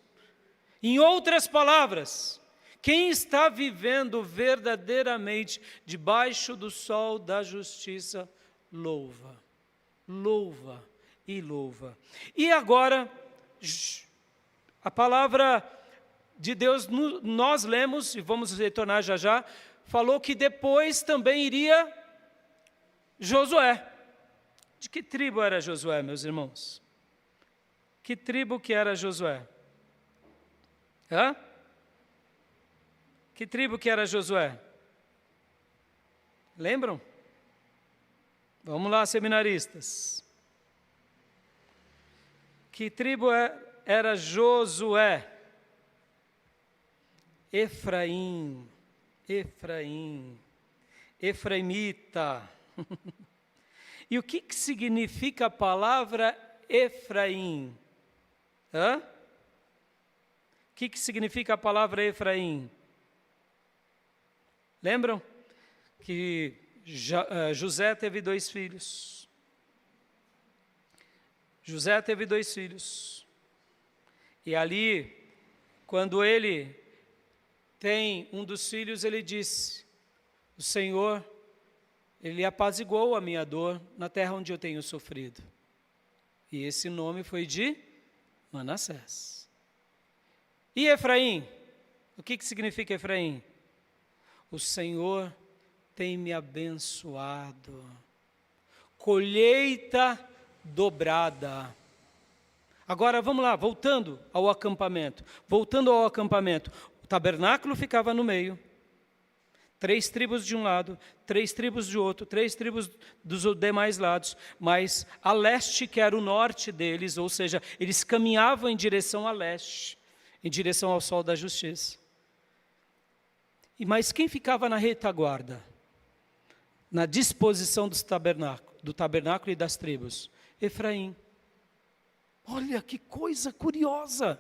Em outras palavras, quem está vivendo verdadeiramente debaixo do sol da justiça, louva, louva e louva. E agora, a palavra de Deus, nós lemos, e vamos retornar já já, falou que depois também iria Josué. De que tribo era Josué, meus irmãos? Que tribo que era Josué? Hã? Que tribo que era Josué? Lembram? Vamos lá, seminaristas. Que tribo era Josué? Efraim, efraimita. E o que significa a palavra Efraim? Hã? O que significa a palavra Efraim? Lembram que José teve 2 filhos. José teve 2 filhos. E ali, quando ele tem um dos filhos, ele disse: o Senhor, Ele apaziguou a minha dor na terra onde eu tenho sofrido. E esse nome foi de Manassés. E Efraim? O que significa Efraim? O Senhor tem me abençoado. Colheita dobrada. Agora vamos lá, voltando ao acampamento. O tabernáculo ficava no meio. 3 tribos de um lado, 3 tribos de outro, 3 tribos dos demais lados, mas a leste, que era o norte deles, ou seja, eles caminhavam em direção a leste, em direção ao sol da justiça. Mas quem ficava na retaguarda? Na disposição do tabernáculo e das tribos? Efraim. Olha que coisa curiosa!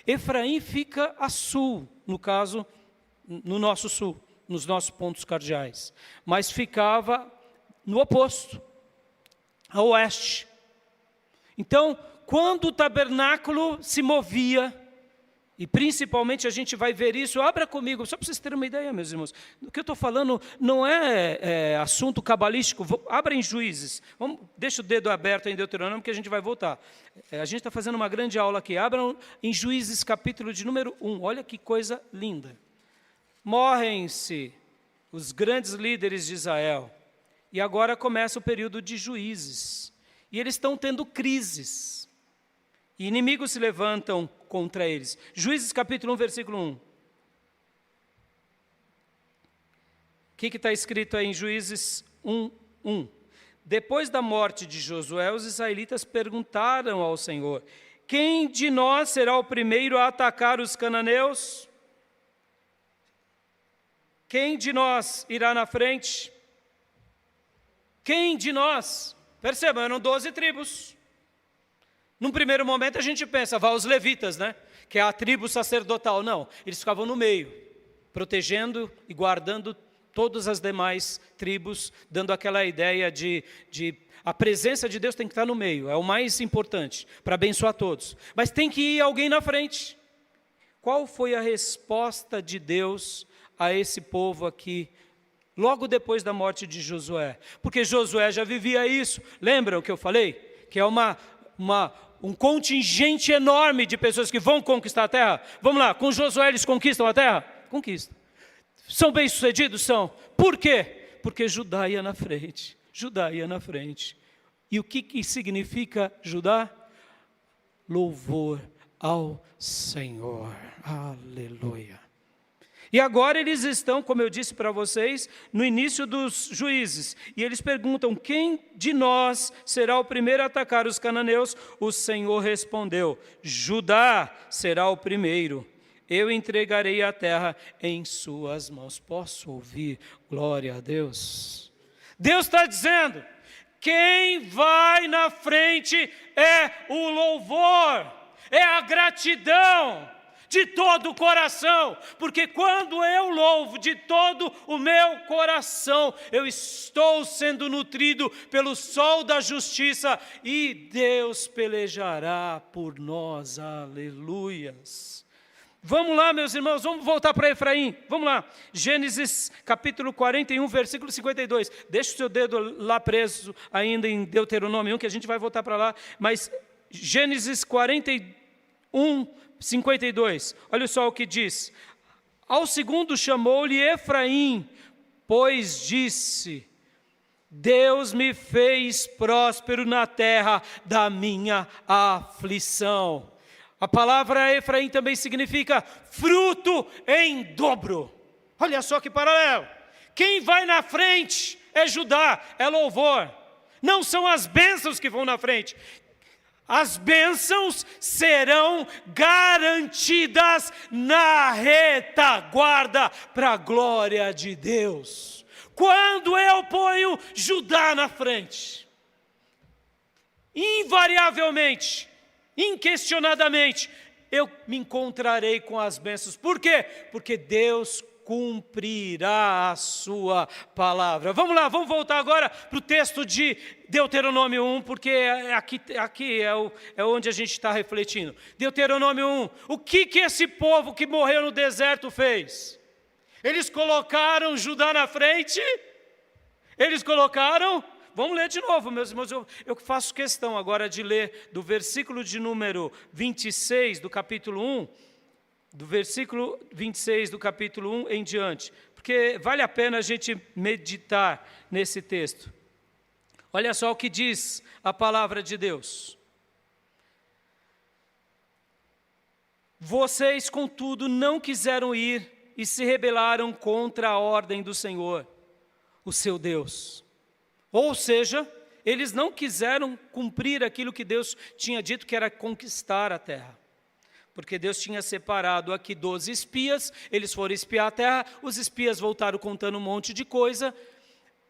Efraim fica a sul, no caso, no nosso sul, nos nossos pontos cardeais, mas ficava no oposto, a oeste. Então, quando o tabernáculo se movia, e principalmente a gente vai ver isso, abra comigo, só para vocês terem uma ideia, meus irmãos, o que eu estou falando não é assunto cabalístico, abra em Juízes, deixa o dedo aberto em Deuteronômio que a gente vai voltar. A gente está fazendo uma grande aula aqui, abram em Juízes capítulo de número 1, olha que coisa linda. Morrem-se os grandes líderes de Israel, e agora começa o período de juízes, e eles estão tendo crises, e inimigos se levantam contra eles. Juízes capítulo 1, versículo 1. O que está escrito aí em Juízes 1, 1? Depois da morte de Josué, os israelitas perguntaram ao Senhor: quem de nós será o primeiro a atacar os cananeus? Quem de nós irá na frente? Quem de nós? Percebam, eram 12 tribos. Num primeiro momento a gente pensa, vai os levitas, né? Que é a tribo sacerdotal. Não, eles ficavam no meio, protegendo e guardando todas as demais tribos, dando aquela ideia de a presença de Deus tem que estar no meio, é o mais importante, para abençoar todos. Mas tem que ir alguém na frente. Qual foi a resposta de Deus a esse povo aqui, logo depois da morte de Josué? Porque Josué já vivia isso. Lembram que eu falei? Que é um contingente enorme de pessoas que vão conquistar a terra. Vamos lá, com Josué eles conquistam a terra? Conquistam. São bem-sucedidos? São. Por quê? Porque Judá ia na frente. Judá ia na frente. E o que significa Judá? Louvor ao Senhor. Aleluia. E agora eles estão, como eu disse para vocês, no início dos juízes. E eles perguntam, quem de nós será o primeiro a atacar os cananeus? O Senhor respondeu, Judá será o primeiro. Eu entregarei a terra em suas mãos. Posso ouvir? Glória a Deus. Deus está dizendo, quem vai na frente é o louvor, é a gratidão. De todo o coração, porque quando eu louvo de todo o meu coração, eu estou sendo nutrido pelo sol da justiça e Deus pelejará por nós, aleluias. Vamos lá, meus irmãos, vamos voltar para Efraim, vamos lá, Gênesis capítulo 41, versículo 52, deixa o seu dedo lá preso ainda em Deuteronômio 1, que a gente vai voltar para lá, mas Gênesis 41, 52, olha só o que diz, ao segundo chamou-lhe Efraim, pois disse, Deus me fez próspero na terra da minha aflição. A palavra Efraim também significa fruto em dobro. Olha só que paralelo, quem vai na frente é Judá, é louvor, não são as bênçãos que vão na frente. As bênçãos serão garantidas na retaguarda para a glória de Deus. Quando eu ponho Judá na frente, invariavelmente, inquestionadamente, eu me encontrarei com as bênçãos. Por quê? Porque Deus cumprirá a sua palavra. Vamos lá, vamos voltar agora para o texto de Deuteronômio 1, porque aqui é onde a gente está refletindo. Deuteronômio 1, o que esse povo que morreu no deserto fez? Eles colocaram Judá na frente? Eles colocaram... Vamos ler de novo, meus irmãos, eu faço questão agora de ler do versículo de número 26 do capítulo 1, do versículo 26 do capítulo 1 em diante, porque vale a pena a gente meditar nesse texto. Olha só o que diz a palavra de Deus. Vocês, contudo, não quiseram ir e se rebelaram contra a ordem do Senhor, o seu Deus. Ou seja, eles não quiseram cumprir aquilo que Deus tinha dito, que era conquistar a terra. Porque Deus tinha separado aqui 12 espias, eles foram espiar a terra, os espias voltaram contando um monte de coisa,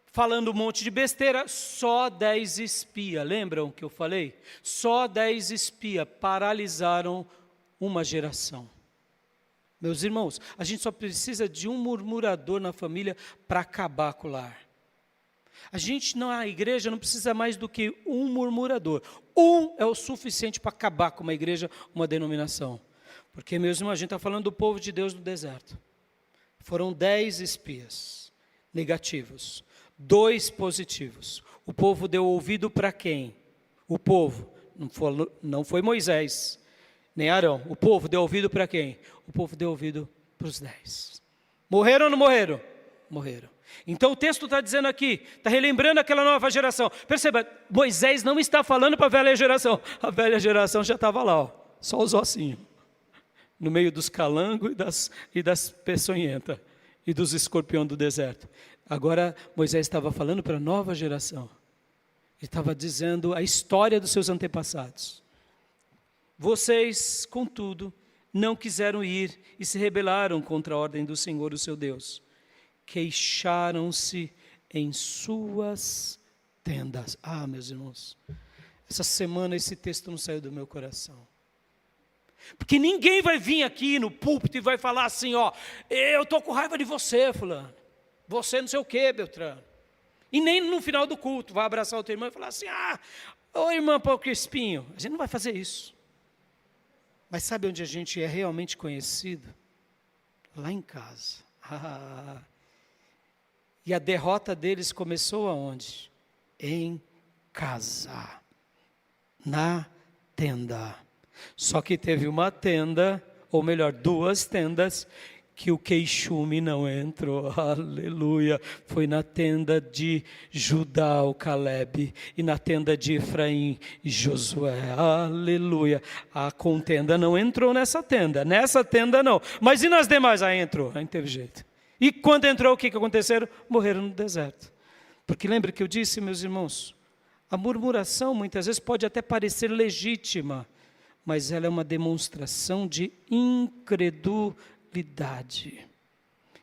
falando um monte de besteira, só 10 espias, lembram que eu falei? Só 10 espias paralisaram uma geração. Meus irmãos, a gente só precisa de um murmurador na família para acabar com o lar. A gente na igreja não precisa mais do que um murmurador. Um é o suficiente para acabar com uma igreja, uma denominação. Porque, meus irmãos, a gente está falando do povo de Deus no deserto. Foram 10 espias negativos, 2 positivos. O povo deu ouvido para quem? O povo, não foi Moisés, nem Arão. O povo deu ouvido para quem? O povo deu ouvido para os 10. Morreram ou não morreram? Morreram. Então o texto está dizendo aqui, está relembrando aquela nova geração. Perceba, Moisés não está falando para a velha geração. A velha geração já estava lá, ó, só os ossinhos. No meio dos calangos e das peçonhentas e dos escorpiões do deserto. Agora Moisés estava falando para a nova geração. Ele estava dizendo a história dos seus antepassados. Vocês, contudo, não quiseram ir e se rebelaram contra a ordem do Senhor, o seu Deus. Queixaram-se em suas tendas. Ah, meus irmãos, essa semana esse texto não saiu do meu coração. Porque ninguém vai vir aqui no púlpito e vai falar assim, ó, eu estou com raiva de você, fulano. Você não sei o quê, Beltrano. E nem no final do culto vai abraçar o teu irmão e falar assim, ô irmã Paulo Crespinho. A gente não vai fazer isso. Mas sabe onde a gente é realmente conhecido? Lá em casa. E a derrota deles começou aonde? Em casa. Na tenda. Só que teve uma tenda, ou melhor, 2 tendas, que o queixume não entrou. Aleluia. Foi na tenda de Judá o Calebe e na tenda de Efraim Josué. Aleluia. A contenda não entrou nessa tenda não. Mas e nas demais? Aí entrou, aí não teve jeito. E quando entrou, o que aconteceu? Morreram no deserto. Porque lembra que eu disse, meus irmãos, a murmuração muitas vezes pode até parecer legítima, mas ela é uma demonstração de incredulidade.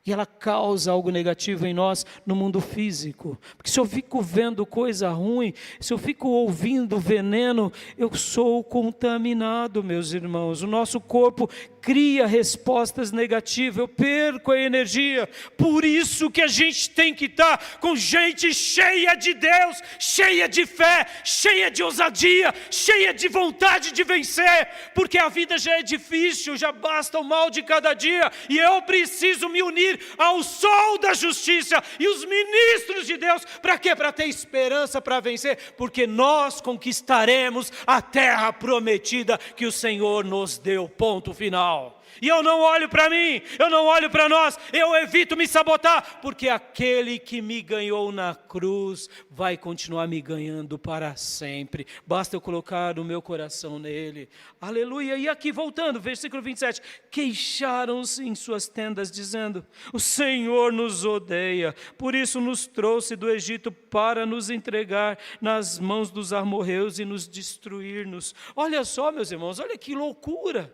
E ela causa algo negativo em nós no mundo físico. Porque se eu fico vendo coisa ruim, se eu fico ouvindo veneno, eu sou contaminado, meus irmãos. O nosso corpo cria respostas negativas, eu perco a energia. Por isso que a gente tem que estar com gente cheia de Deus, cheia de fé, cheia de ousadia, cheia de vontade de vencer. Porque a vida já é difícil, já basta o mal de cada dia. E eu preciso me unir ao sol da justiça e os ministros de Deus, para quê? Para ter esperança para vencer, porque nós conquistaremos a terra prometida que o Senhor nos deu, ponto final. E eu não olho para mim, eu não olho para nós, eu evito me sabotar, porque aquele que me ganhou na cruz vai continuar me ganhando para sempre. Basta eu colocar o meu coração nele. Aleluia. E aqui voltando, versículo 27. Queixaram-se em suas tendas, dizendo: o Senhor nos odeia, por isso nos trouxe do Egito para nos entregar nas mãos dos amorreus e nos destruir-nos. Olha só, meus irmãos, olha que loucura.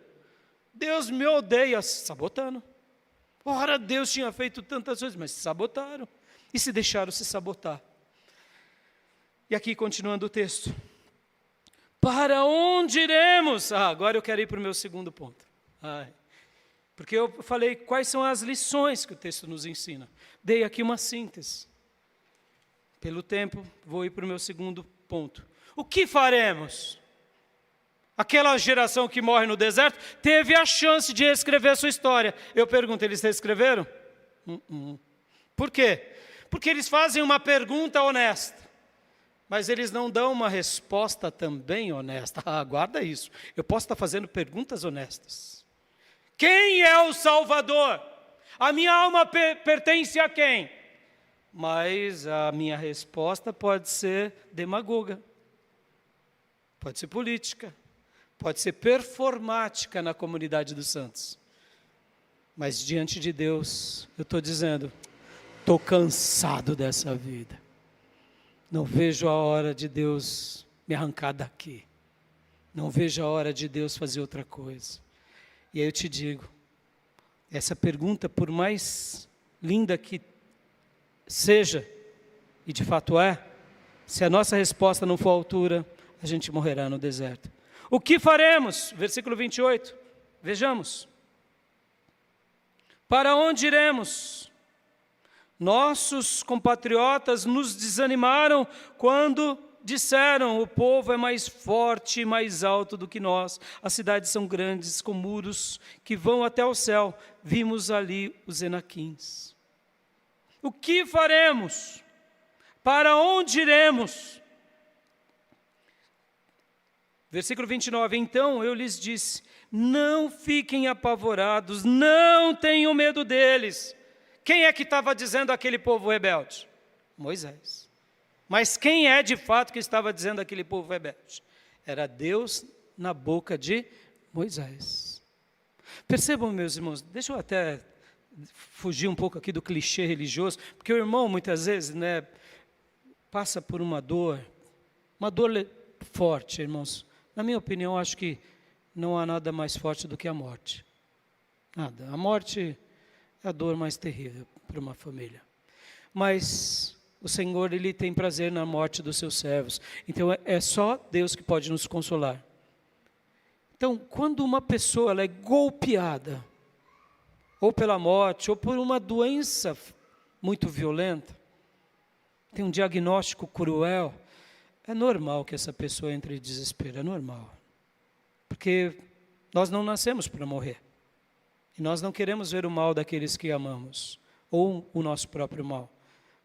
Deus me odeia, sabotando. Ora, Deus tinha feito tantas coisas, mas se sabotaram. E se deixaram se sabotar. E aqui, continuando o texto. Para onde iremos? Agora eu quero ir para o meu segundo ponto. Porque eu falei quais são as lições que o texto nos ensina. Dei aqui uma síntese. Pelo tempo, vou ir para o meu segundo ponto. O que faremos? Aquela geração que morre no deserto teve a chance de reescrever a sua história. Eu pergunto, eles reescreveram? Por quê? Porque eles fazem uma pergunta honesta, mas eles não dão uma resposta também honesta. Guarda isso. Eu posso estar fazendo perguntas honestas. Quem é o Salvador? A minha alma pertence a quem? Mas a minha resposta pode ser demagoga, pode ser política, pode ser performática na comunidade dos santos. Mas diante de Deus, eu estou dizendo, estou cansado dessa vida. Não vejo a hora de Deus me arrancar daqui. Não vejo a hora de Deus fazer outra coisa. E aí eu te digo, essa pergunta, por mais linda que seja, e de fato é, se a nossa resposta não for à altura, a gente morrerá no deserto. O que faremos? Versículo 28, vejamos. Para onde iremos? Nossos compatriotas nos desanimaram quando disseram: o povo é mais forte e mais alto do que nós. As cidades são grandes, com muros que vão até o céu. Vimos ali os Enaquins. O que faremos? Para onde iremos? Versículo 29, então eu lhes disse: não fiquem apavorados, não tenham medo deles. Quem é que estava dizendo aquele povo rebelde? Moisés. Mas quem é de fato que estava dizendo aquele povo rebelde? Era Deus na boca de Moisés. Percebam, meus irmãos, deixa eu até fugir um pouco aqui do clichê religioso, porque o irmão muitas vezes, passa por uma dor forte, irmãos. Na minha opinião, acho que não há nada mais forte do que a morte. Nada. A morte é a dor mais terrível para uma família. Mas o Senhor, Ele tem prazer na morte dos seus servos. Então, é só Deus que pode nos consolar. Então, quando uma pessoa ela é golpeada, ou pela morte, ou por uma doença muito violenta, tem um diagnóstico cruel, é normal que essa pessoa entre em desespero, é normal. Porque nós não nascemos para morrer. E nós não queremos ver o mal daqueles que amamos, ou o nosso próprio mal.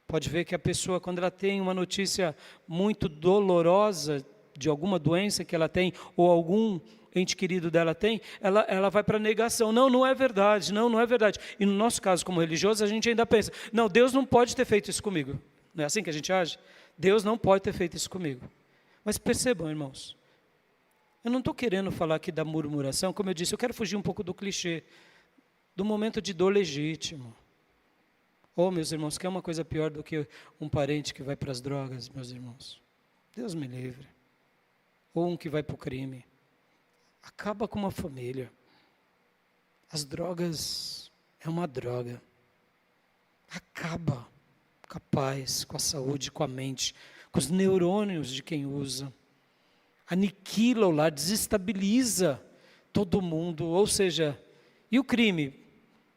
Pode ver que a pessoa, quando ela tem uma notícia muito dolorosa de alguma doença que ela tem, ou algum ente querido dela tem, ela vai para a negação. Não, não é verdade, não é verdade. E no nosso caso, como religioso, a gente ainda pensa, não, Deus não pode ter feito isso comigo. Não é assim que a gente age? Deus não pode ter feito isso comigo. Mas percebam, irmãos, eu não estou querendo falar aqui da murmuração, como eu disse, eu quero fugir um pouco do clichê, do momento de dor legítimo. Oh, meus irmãos, quer uma coisa pior do que um parente que vai para as drogas, meus irmãos? Deus me livre. Ou um que vai para o crime. Acaba com uma família. As drogas é uma droga. Acaba com a paz, com a saúde, com a mente, com os neurônios de quem usa. Aniquila o lar, desestabiliza todo mundo. Ou seja, e o crime?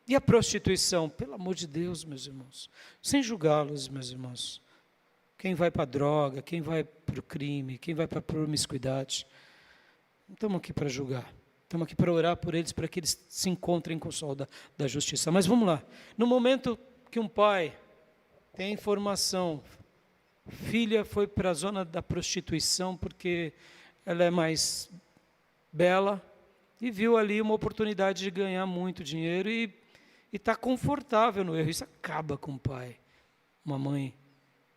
E a prostituição? Pelo amor de Deus, meus irmãos. Sem julgá-los, meus irmãos. Quem vai para a droga, quem vai para o crime, quem vai para a promiscuidade. Não estamos aqui para julgar. Estamos aqui para orar por eles, para que eles se encontrem com o sol da justiça. Mas vamos lá. No momento que um pai tem informação, filha foi para a zona da prostituição porque ela é mais bela e viu ali uma oportunidade de ganhar muito dinheiro e está confortável no erro. Isso acaba com o pai, uma mãe.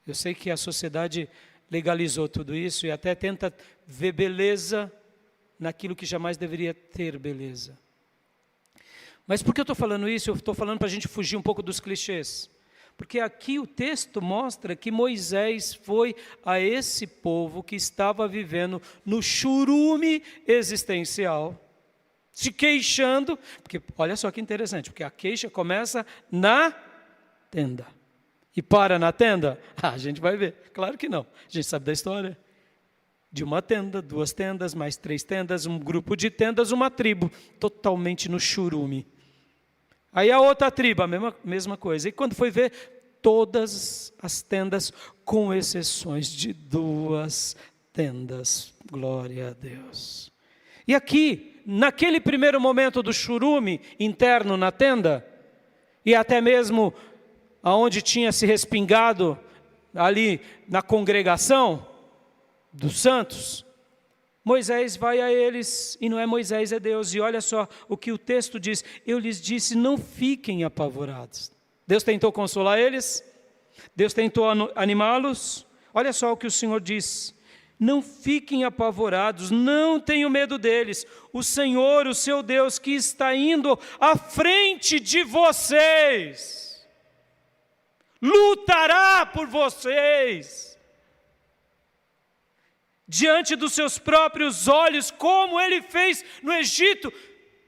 Eu sei que a sociedade legalizou tudo isso e até tenta ver beleza naquilo que jamais deveria ter beleza. Mas por que eu estou falando isso? Eu estou falando para a gente fugir um pouco dos clichês. Porque aqui o texto mostra que Moisés foi a esse povo que estava vivendo no churume existencial, se queixando, porque olha só que interessante, porque a queixa começa na tenda. E para na tenda? A gente vai ver, claro que não. A gente sabe da história. De uma tenda, 2 tendas, mais 3 tendas, um grupo de tendas, uma tribo, totalmente no churume. Aí a outra tribo, a mesma coisa. E quando foi ver, todas as tendas, com exceções de 2 tendas. Glória a Deus. E aqui, naquele primeiro momento do churume interno na tenda, e até mesmo aonde tinha se respingado, ali na congregação dos santos, Moisés vai a eles, e não é Moisés, é Deus, e olha só o que o texto diz, eu lhes disse, não fiquem apavorados. Deus tentou consolar eles, Deus tentou animá-los, olha só o que o Senhor diz, não fiquem apavorados, não tenham medo deles, o Senhor, o seu Deus, que está indo à frente de vocês, lutará por vocês, diante dos seus próprios olhos, como ele fez no Egito.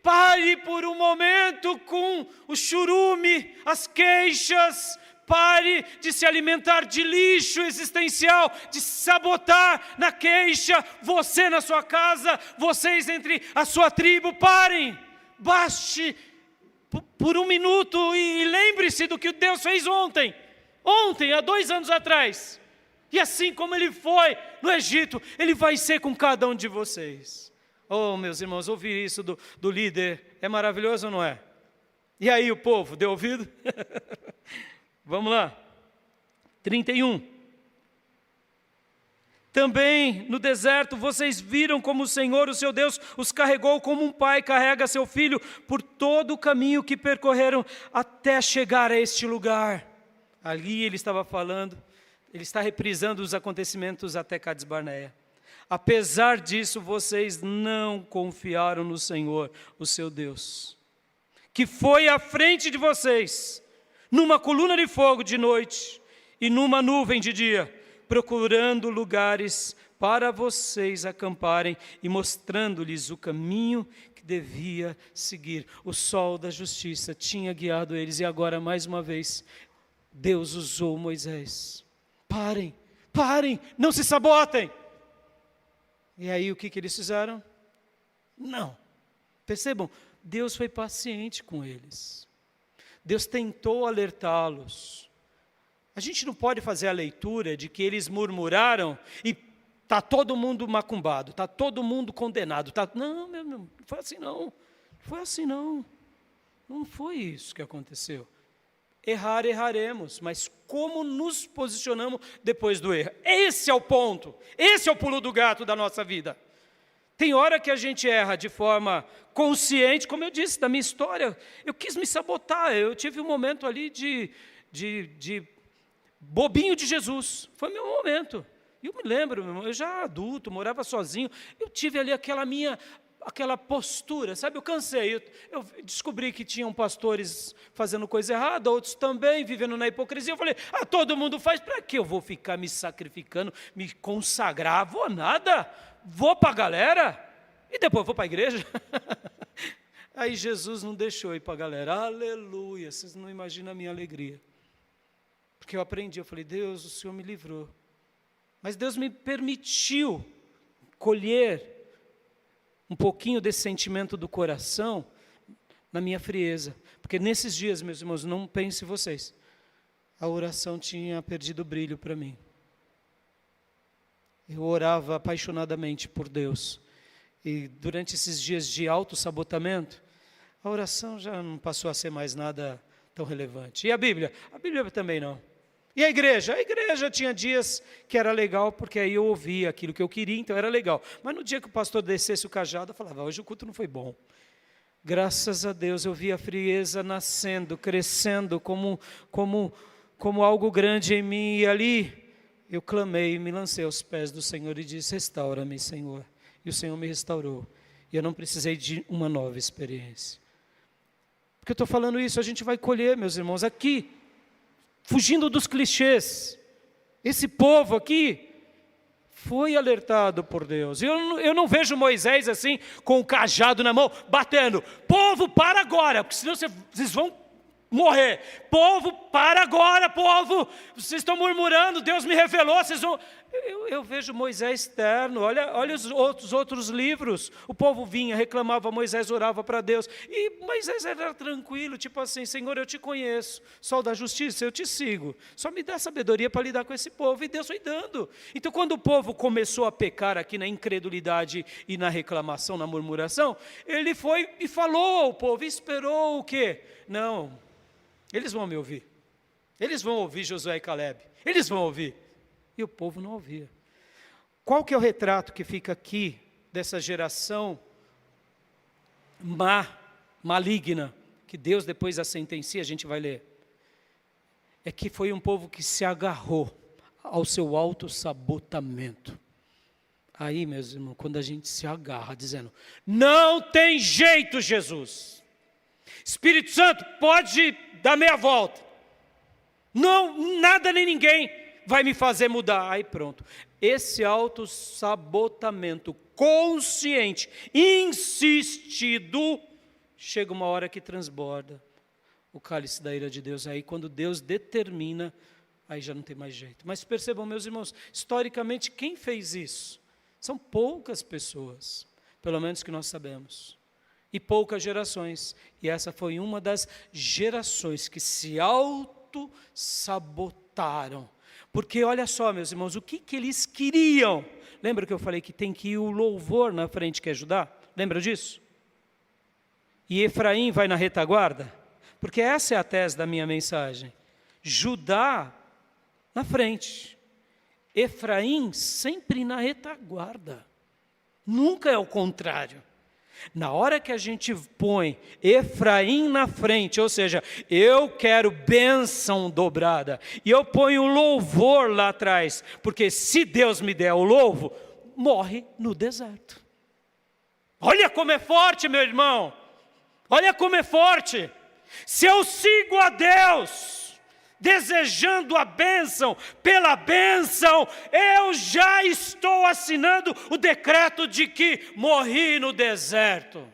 Pare por um momento com o churume, as queixas, pare de se alimentar de lixo existencial, de sabotar na queixa, você na sua casa, vocês entre a sua tribo, parem, baste por um minuto e lembre-se do que Deus fez ontem, há 2 anos atrás. E assim como ele foi no Egito, ele vai ser com cada um de vocês. Oh, meus irmãos, ouvir isso do líder é maravilhoso ou não é? E aí o povo, deu ouvido? Vamos lá. 31. Também no deserto vocês viram como o Senhor, o seu Deus, os carregou como um pai carrega seu filho por todo o caminho que percorreram até chegar a este lugar. Ali ele estava falando, ele está reprisando os acontecimentos até Cades Barneia. Apesar disso, vocês não confiaram no Senhor, o seu Deus, que foi à frente de vocês, numa coluna de fogo de noite e numa nuvem de dia, procurando lugares para vocês acamparem e mostrando-lhes o caminho que devia seguir. O sol da justiça tinha guiado eles e agora, mais uma vez, Deus usou Moisés. Parem, não se sabotem. E aí o que eles fizeram? Não. Percebam, Deus foi paciente com eles. Deus tentou alertá-los. A gente não pode fazer a leitura de que eles murmuraram e está todo mundo macumbado, está todo mundo condenado. Não, não foi assim não. Não foi isso que aconteceu. Erraremos, mas como nos posicionamos depois do erro? Esse é o ponto, esse é o pulo do gato da nossa vida. Tem hora que a gente erra de forma consciente, como eu disse, da minha história. Eu quis me sabotar, eu tive um momento ali de bobinho de Jesus. Foi meu momento. E eu me lembro, eu já adulto, morava sozinho, eu tive ali aquela postura, sabe? Eu cansei, eu descobri que tinham pastores fazendo coisa errada, outros também, vivendo na hipocrisia. Eu falei, todo mundo faz, para que eu vou ficar me sacrificando, me consagrar? Vou nada, vou para a galera, e depois vou para a igreja. Aí Jesus não deixou eu ir para a galera, aleluia, vocês não imaginam a minha alegria. Porque eu aprendi, eu falei, Deus, o Senhor me livrou. Mas Deus me permitiu colher um pouquinho desse sentimento do coração na minha frieza. Porque nesses dias, meus irmãos, não pense vocês, a oração tinha perdido o brilho para mim. Eu orava apaixonadamente por Deus. E durante esses dias de autossabotamento, a oração já não passou a ser mais nada tão relevante. E a Bíblia? A Bíblia também não. E a igreja? A igreja tinha dias que era legal, porque aí eu ouvia aquilo que eu queria, então era legal. Mas no dia que o pastor descesse o cajado, eu falava, hoje o culto não foi bom. Graças a Deus eu vi a frieza nascendo, crescendo como algo grande em mim. E ali eu clamei, me lancei aos pés do Senhor e disse, restaura-me, Senhor. E o Senhor me restaurou. E eu não precisei de uma nova experiência. Porque eu estou falando isso, a gente vai colher, meus irmãos, aqui. Fugindo dos clichês, esse povo aqui foi alertado por Deus. Eu não vejo Moisés assim, com o cajado na mão, batendo. Povo, para agora, porque senão vocês vão morrer. Povo, para agora, povo. Vocês estão murmurando, Deus me revelou, vocês vão... Eu vejo Moisés terno, olha os outros livros. O povo vinha, reclamava, Moisés orava para Deus. E Moisés era tranquilo, tipo assim, Senhor, eu te conheço, sol da justiça, eu te sigo. Só me dá sabedoria para lidar com esse povo. E Deus foi dando. Então, quando o povo começou a pecar aqui na incredulidade e na reclamação, na murmuração, ele foi e falou ao povo, e esperou o quê? Não, eles vão me ouvir. Eles vão ouvir Josué e Calebe. Eles vão ouvir. E o povo não ouvia. Qual que é o retrato que fica aqui dessa geração maligna, que Deus depois a sentencia, a gente vai ler? É que foi um povo que se agarrou ao seu autossabotamento. Aí, meus irmãos, quando a gente se agarra, dizendo, não tem jeito, Jesus. Espírito Santo, pode dar meia volta. Não, nada nem ninguém vai me fazer mudar. Aí pronto. Esse autossabotamento consciente, insistido, chega uma hora que transborda o cálice da ira de Deus. Aí quando Deus determina, aí já não tem mais jeito. Mas percebam, meus irmãos, historicamente quem fez isso? São poucas pessoas, pelo menos que nós sabemos. E poucas gerações. E essa foi uma das gerações que se autossabotaram. Porque olha só, meus irmãos, o que eles queriam? Lembra que eu falei que tem que ir o louvor na frente que ajudar? Lembra disso? E Efraim vai na retaguarda? Porque essa é a tese da minha mensagem. Judá na frente. Efraim sempre na retaguarda. Nunca é o contrário. Na hora que a gente põe Efraim na frente, ou seja, eu quero bênção dobrada, e eu ponho louvor lá atrás, porque se Deus me der o louvo, morre no deserto. Olha como é forte, meu irmão, olha como é forte. Se eu sigo a Deus, desejando a bênção, pela bênção, eu já estou assinando o decreto de que morri no deserto.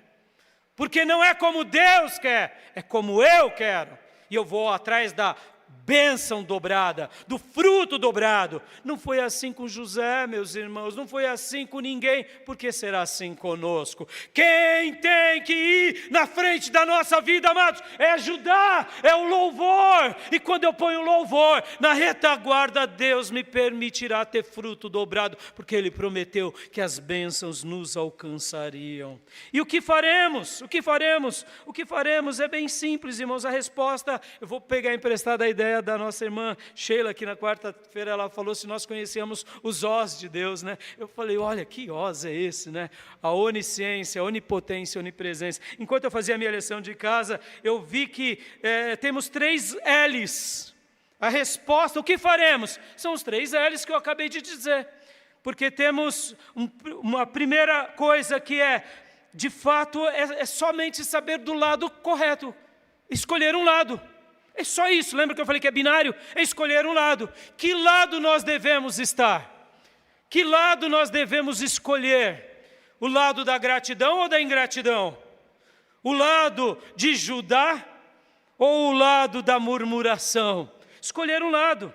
Porque não é como Deus quer, é como eu quero. E eu vou atrás da bênção dobrada, do fruto dobrado. Não foi assim com José, meus irmãos, não foi assim com ninguém, por que será assim conosco? Quem tem que ir na frente da nossa vida, amados, é Judá, é o louvor. E quando eu ponho louvor na retaguarda, Deus me permitirá ter fruto dobrado, porque Ele prometeu que as bênçãos nos alcançariam. E o que faremos? O que faremos? O que faremos é bem simples, irmãos. A resposta, eu vou pegar emprestada a ideia ideia da nossa irmã Sheila, que na quarta-feira ela falou se nós conhecemos os Os de Deus, né? Eu falei, olha, que Os é esse, né? A onisciência, a onipotência, a onipresença. Enquanto eu fazia a minha lição de casa, eu vi que temos 3 L's. A resposta, o que faremos? São os 3 L's que eu acabei de dizer. Porque temos uma primeira coisa que de fato, é somente saber do lado correto. Escolher um lado. É só isso. Lembra que eu falei que é binário? É escolher um lado. Que lado nós devemos estar? Que lado nós devemos escolher? O lado da gratidão ou da ingratidão? O lado de Judá ou o lado da murmuração? Escolher um lado.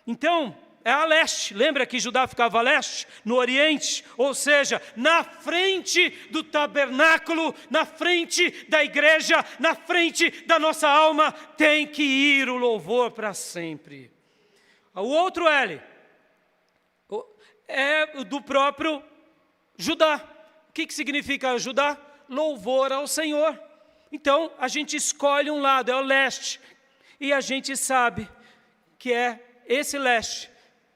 Então, é a leste. Lembra que Judá ficava a leste? No oriente, ou seja, na frente do tabernáculo, na frente da igreja, na frente da nossa alma, tem que ir o louvor para sempre. O outro L é do próprio Judá. O que significa Judá? Louvor ao Senhor. Então, a gente escolhe um lado, é o leste, e a gente sabe que esse leste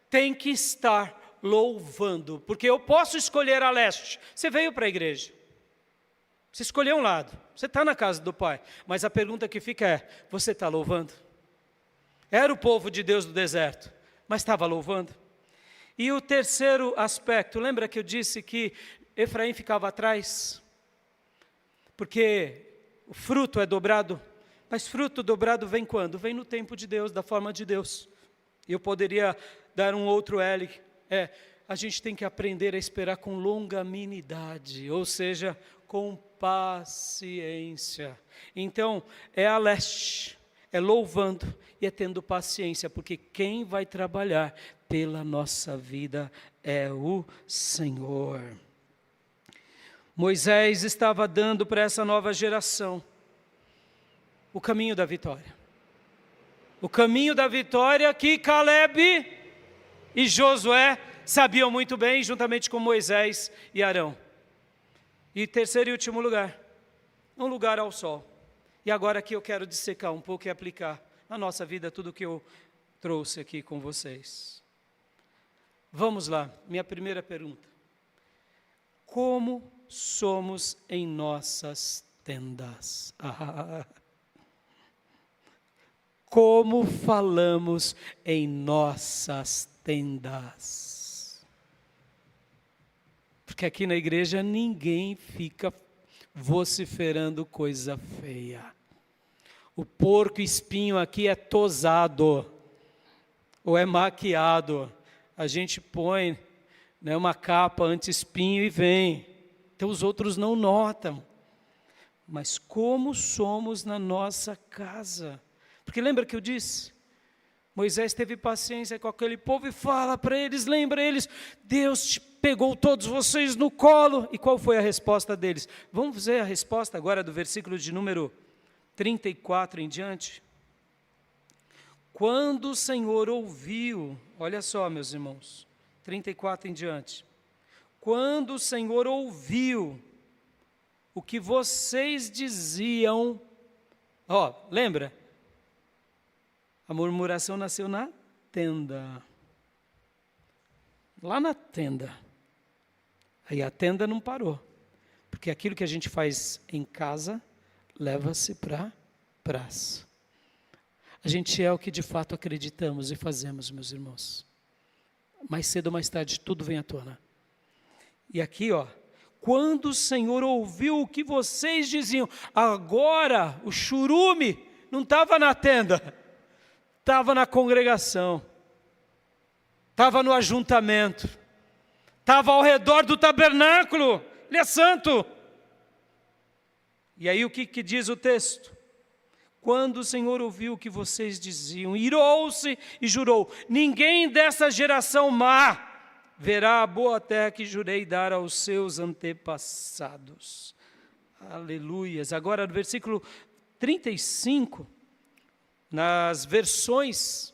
tem que estar louvando, porque eu posso escolher a leste. Você veio para a igreja, você escolheu um lado, você está na casa do Pai, mas a pergunta que fica você está louvando? Era o povo de Deus do deserto, mas estava louvando? E o terceiro aspecto, lembra que eu disse que Efraim ficava atrás? Porque o fruto é dobrado, mas fruto dobrado vem quando? Vem no tempo de Deus, da forma de Deus. E eu poderia dar um outro L, a gente tem que aprender a esperar com longanimidade, ou seja, com paciência. Então, é a leste, é louvando e é tendo paciência, porque quem vai trabalhar pela nossa vida é o Senhor. Moisés estava dando para essa nova geração o caminho da vitória. O caminho da vitória que Caleb e Josué sabiam muito bem, juntamente com Moisés e Arão. E terceiro e último lugar, um lugar ao sol. E agora aqui eu quero dissecar um pouco e aplicar na nossa vida tudo o que eu trouxe aqui com vocês. Vamos lá, minha primeira pergunta. Como somos em nossas tendas? Como falamos em nossas tendas? Porque aqui na igreja ninguém fica vociferando coisa feia. O porco espinho aqui é tosado, ou é maquiado. A gente põe uma capa anti-espinho e vem. Então os outros não notam. Mas como somos na nossa casa? Porque lembra que eu disse? Moisés teve paciência com aquele povo e fala para eles, lembra eles, Deus pegou todos vocês no colo. E qual foi a resposta deles? Vamos ver a resposta agora do versículo de número 34 em diante. Quando o Senhor ouviu, olha só meus irmãos, 34 em diante. Quando o Senhor ouviu o que vocês diziam, lembra? A murmuração nasceu na tenda. Lá na tenda. Aí a tenda não parou. Porque aquilo que a gente faz em casa, leva-se para a praça. A gente é o que de fato acreditamos e fazemos, meus irmãos. Mais cedo ou mais tarde, tudo vem à tona. E aqui, quando o Senhor ouviu o que vocês diziam, agora o churume não estava na tenda, estava na congregação, estava no ajuntamento, estava ao redor do tabernáculo. Ele é santo. E aí o que diz o texto? Quando o Senhor ouviu o que vocês diziam, irou-se e jurou, ninguém dessa geração má verá a boa terra que jurei dar aos seus antepassados. Aleluias. Agora no versículo 35, nas versões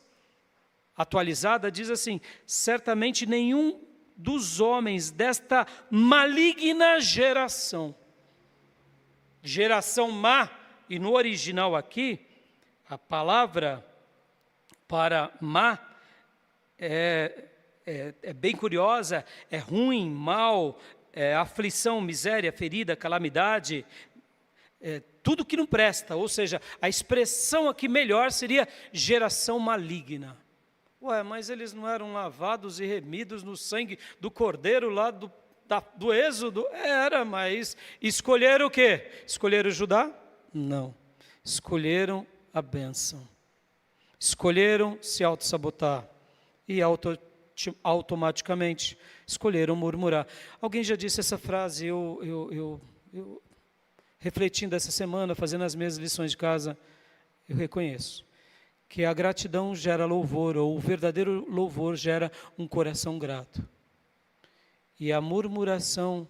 atualizadas, diz assim, certamente nenhum dos homens desta maligna geração má, e no original aqui, a palavra para má é bem curiosa, é ruim, mal, aflição, miséria, ferida, calamidade, tudo que não presta. Ou seja, a expressão aqui melhor seria geração maligna. Ué, mas eles não eram lavados e remidos no sangue do Cordeiro lá do Êxodo? Era, mas escolheram o quê? Escolheram Judá? Não. Escolheram a bênção. Escolheram se auto-sabotar. E automaticamente escolheram murmurar. Alguém já disse essa frase, eu refletindo essa semana, fazendo as minhas lições de casa, eu reconheço que a gratidão gera louvor, ou o verdadeiro louvor gera um coração grato. E a murmuração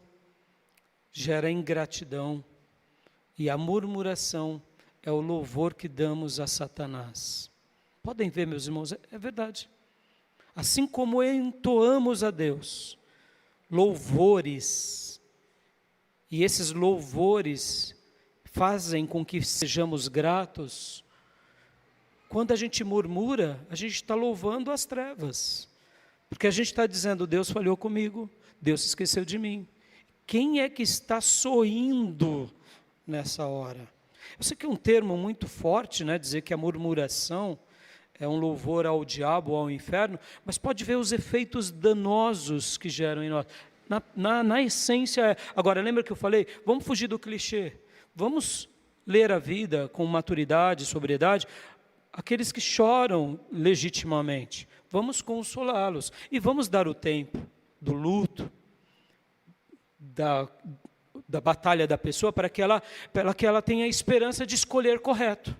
gera ingratidão, e a murmuração é o louvor que damos a Satanás. Podem ver, meus irmãos, é verdade. Assim como entoamos a Deus louvores, e esses louvores fazem com que sejamos gratos, quando a gente murmura, a gente está louvando as trevas, porque a gente está dizendo, Deus falhou comigo, Deus se esqueceu de mim. Quem é que está sorrindo nessa hora? Eu sei que é um termo muito forte, né, dizer que a murmuração é um louvor ao diabo, ao inferno, mas pode ver os efeitos danosos que geram em nós. Na essência, agora lembra que eu falei, vamos fugir do clichê, vamos ler a vida com maturidade, sobriedade. Aqueles que choram legitimamente, vamos consolá-los e vamos dar o tempo do luto, da batalha da pessoa, para que ela tenha a esperança de escolher correto.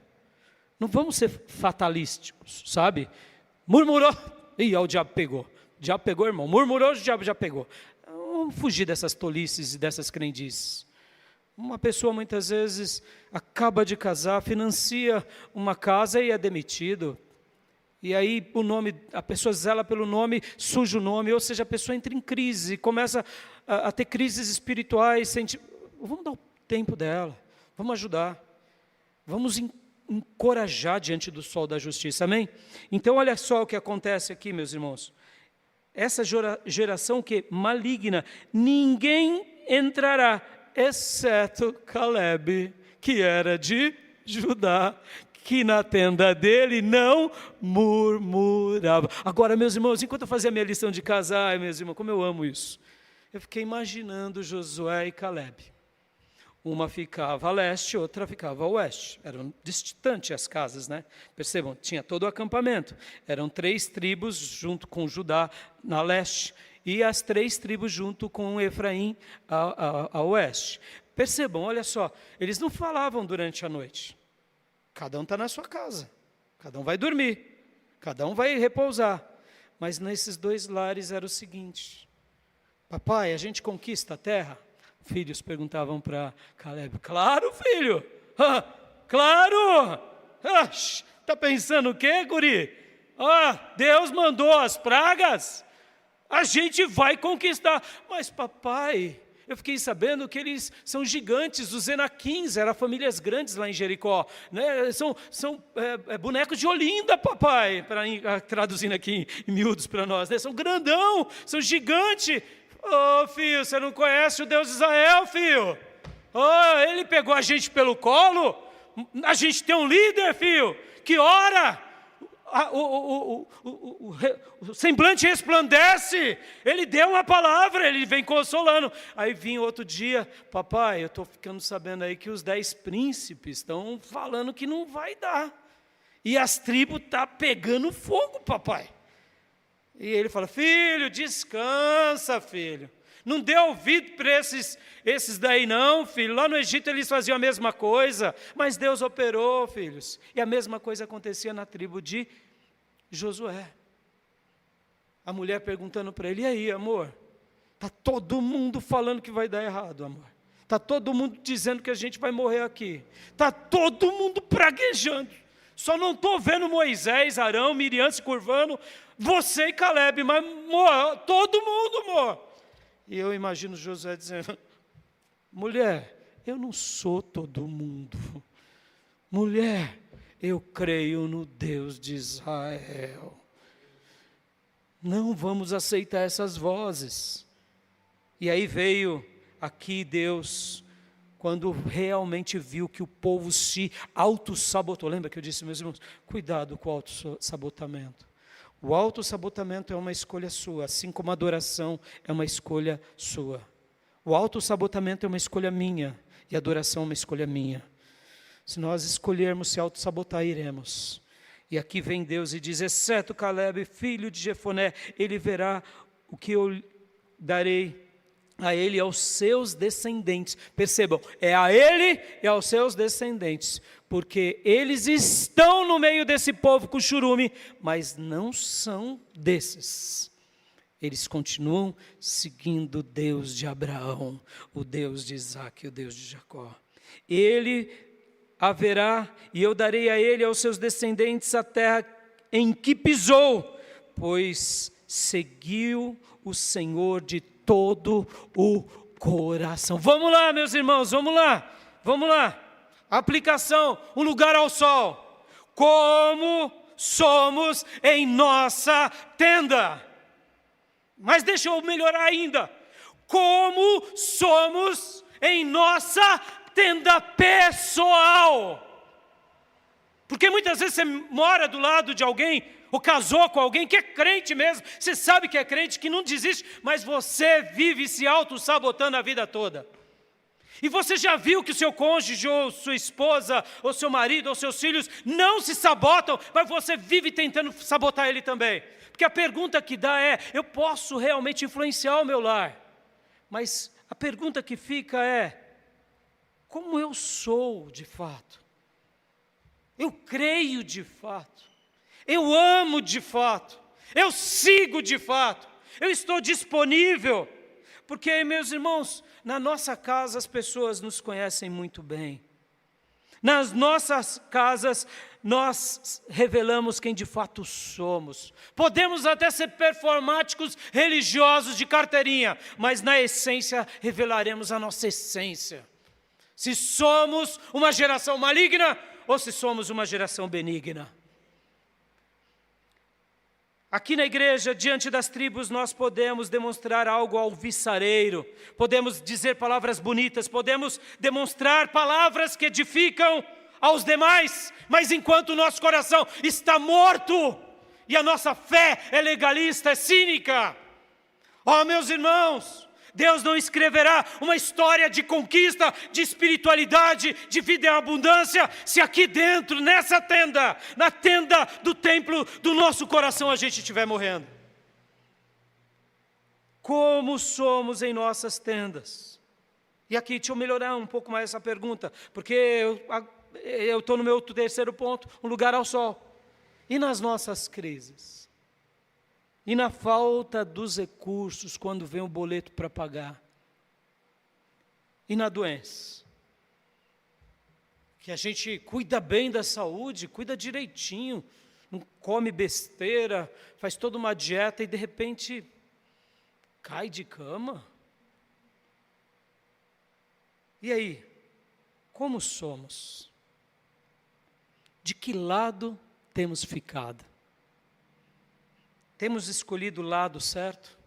Não vamos ser fatalísticos, sabe? Murmurou, o diabo pegou. O diabo pegou, irmão. Murmurou, o diabo já pegou. Vamos fugir dessas tolices e dessas crendices. Uma pessoa muitas vezes acaba de casar, financia uma casa e é demitido. E aí a pessoa zela pelo nome, suja o nome, ou seja, a pessoa entra em crise, começa a ter crises espirituais. Vamos dar o tempo dela, vamos ajudar, vamos encorajar diante do sol da justiça, amém? Então olha só o que acontece aqui, meus irmãos. Essa geração que maligna, ninguém entrará, exceto Caleb, que era de Judá, que na tenda dele não murmurava. Agora, meus irmãos, enquanto eu fazia a minha lição de casa, meus irmãos, como eu amo isso, eu fiquei imaginando Josué e Caleb. Uma ficava a leste, outra ficava a oeste. Eram distantes as casas, né? Percebam, tinha todo o acampamento. Eram 3 tribos junto com Judá na leste, e as 3 tribos junto com Efraim a oeste. Percebam, olha só, eles não falavam durante a noite. Cada um está na sua casa, cada um vai dormir, cada um vai repousar. Mas nesses 2 lares era o seguinte: papai, a gente conquista a terra? Filhos perguntavam para Caleb. Claro, filho, claro, está pensando o quê, guri? Deus mandou as pragas, a gente vai conquistar. Mas papai, eu fiquei sabendo que eles são gigantes, os Enaquins, eram famílias grandes lá em Jericó, né? São bonecos de Olinda, papai, traduzindo aqui em miúdos para nós, né? São grandão, são gigante. Filho, você não conhece o Deus de Israel, filho? Ele pegou a gente pelo colo, a gente tem um líder, filho, que ora, o semblante resplandece, ele deu uma palavra, ele vem consolando. Aí vinha outro dia, papai, eu estou ficando sabendo aí que os 10 príncipes estão falando que não vai dar, e as tribos estão pegando fogo, papai. E ele fala, filho, descansa, filho, não dê ouvido para esses daí não, filho. Lá no Egito eles faziam a mesma coisa, mas Deus operou, filhos. E a mesma coisa acontecia na tribo de Josué. A mulher perguntando para ele, e aí, amor? Está todo mundo falando que vai dar errado, amor. Está todo mundo dizendo que a gente vai morrer aqui. Está todo mundo praguejando. Só não estou vendo Moisés, Arão, Miriam se curvando, você e Caleb, mas todo mundo, amor. E eu imagino Josué dizendo, mulher, eu não sou todo mundo. Mulher, eu creio no Deus de Israel. Não vamos aceitar essas vozes. E aí veio aqui Deus, quando realmente viu que o povo se auto-sabotou. Lembra que eu disse, meus irmãos, cuidado com o auto-sabotamento. O auto-sabotamento é uma escolha sua, assim como a adoração é uma escolha sua. O auto-sabotamento é uma escolha minha, e a adoração é uma escolha minha. Se nós escolhermos se auto-sabotar, iremos. E aqui vem Deus e diz, exceto Caleb, filho de Jefoné, ele verá o que eu darei a ele e aos seus descendentes. Percebam, é a ele e aos seus descendentes, porque eles estão no meio desse povo com churume, mas não são desses. Eles continuam seguindo o Deus de Abraão, o Deus de Isaac e o Deus de Jacó. Ele haverá, e eu darei a ele e aos seus descendentes a terra em que pisou, pois seguiu o Senhor de todo o coração. Vamos lá, meus irmãos, vamos lá. Aplicação, um lugar ao sol. Como somos em nossa tenda. Mas deixa eu melhorar ainda. Como somos em nossa tenda pessoal. Porque muitas vezes você mora do lado de alguém, ou casou com alguém que é crente mesmo, você sabe que é crente, que não desiste, mas você vive se auto-sabotando a vida toda. E você já viu que o seu cônjuge, ou sua esposa, ou seu marido, ou seus filhos não se sabotam, mas você vive tentando sabotar ele também. Porque a pergunta que dá é, eu posso realmente influenciar o meu lar? Mas a pergunta que fica é, como eu sou de fato? Eu creio de fato? Eu amo de fato? Eu sigo de fato? Eu estou disponível? Porque, meus irmãos, na nossa casa as pessoas nos conhecem muito bem. Nas nossas casas nós revelamos quem de fato somos. Podemos até ser performáticos religiosos de carteirinha, mas na essência revelaremos a nossa essência. Se somos uma geração maligna ou se somos uma geração benigna. Aqui na igreja, diante das tribos, nós podemos demonstrar algo alvissareiro, podemos dizer palavras bonitas, podemos demonstrar palavras que edificam aos demais, mas enquanto o nosso coração está morto e a nossa fé é legalista, é cínica, ó meus irmãos, Deus não escreverá uma história de conquista, de espiritualidade, de vida em abundância, se aqui dentro, nessa tenda, na tenda do templo do nosso coração, a gente estiver morrendo. Como somos em nossas tendas? E aqui, deixa eu melhorar um pouco mais essa pergunta, porque eu estou no meu terceiro ponto, um lugar ao sol. E nas nossas crises? E na falta dos recursos, quando vem o boleto para pagar? E na doença? Que a gente cuida bem da saúde, cuida direitinho, não come besteira, faz toda uma dieta e de repente cai de cama? E aí, como somos? De que lado temos ficado? Temos escolhido o lado certo,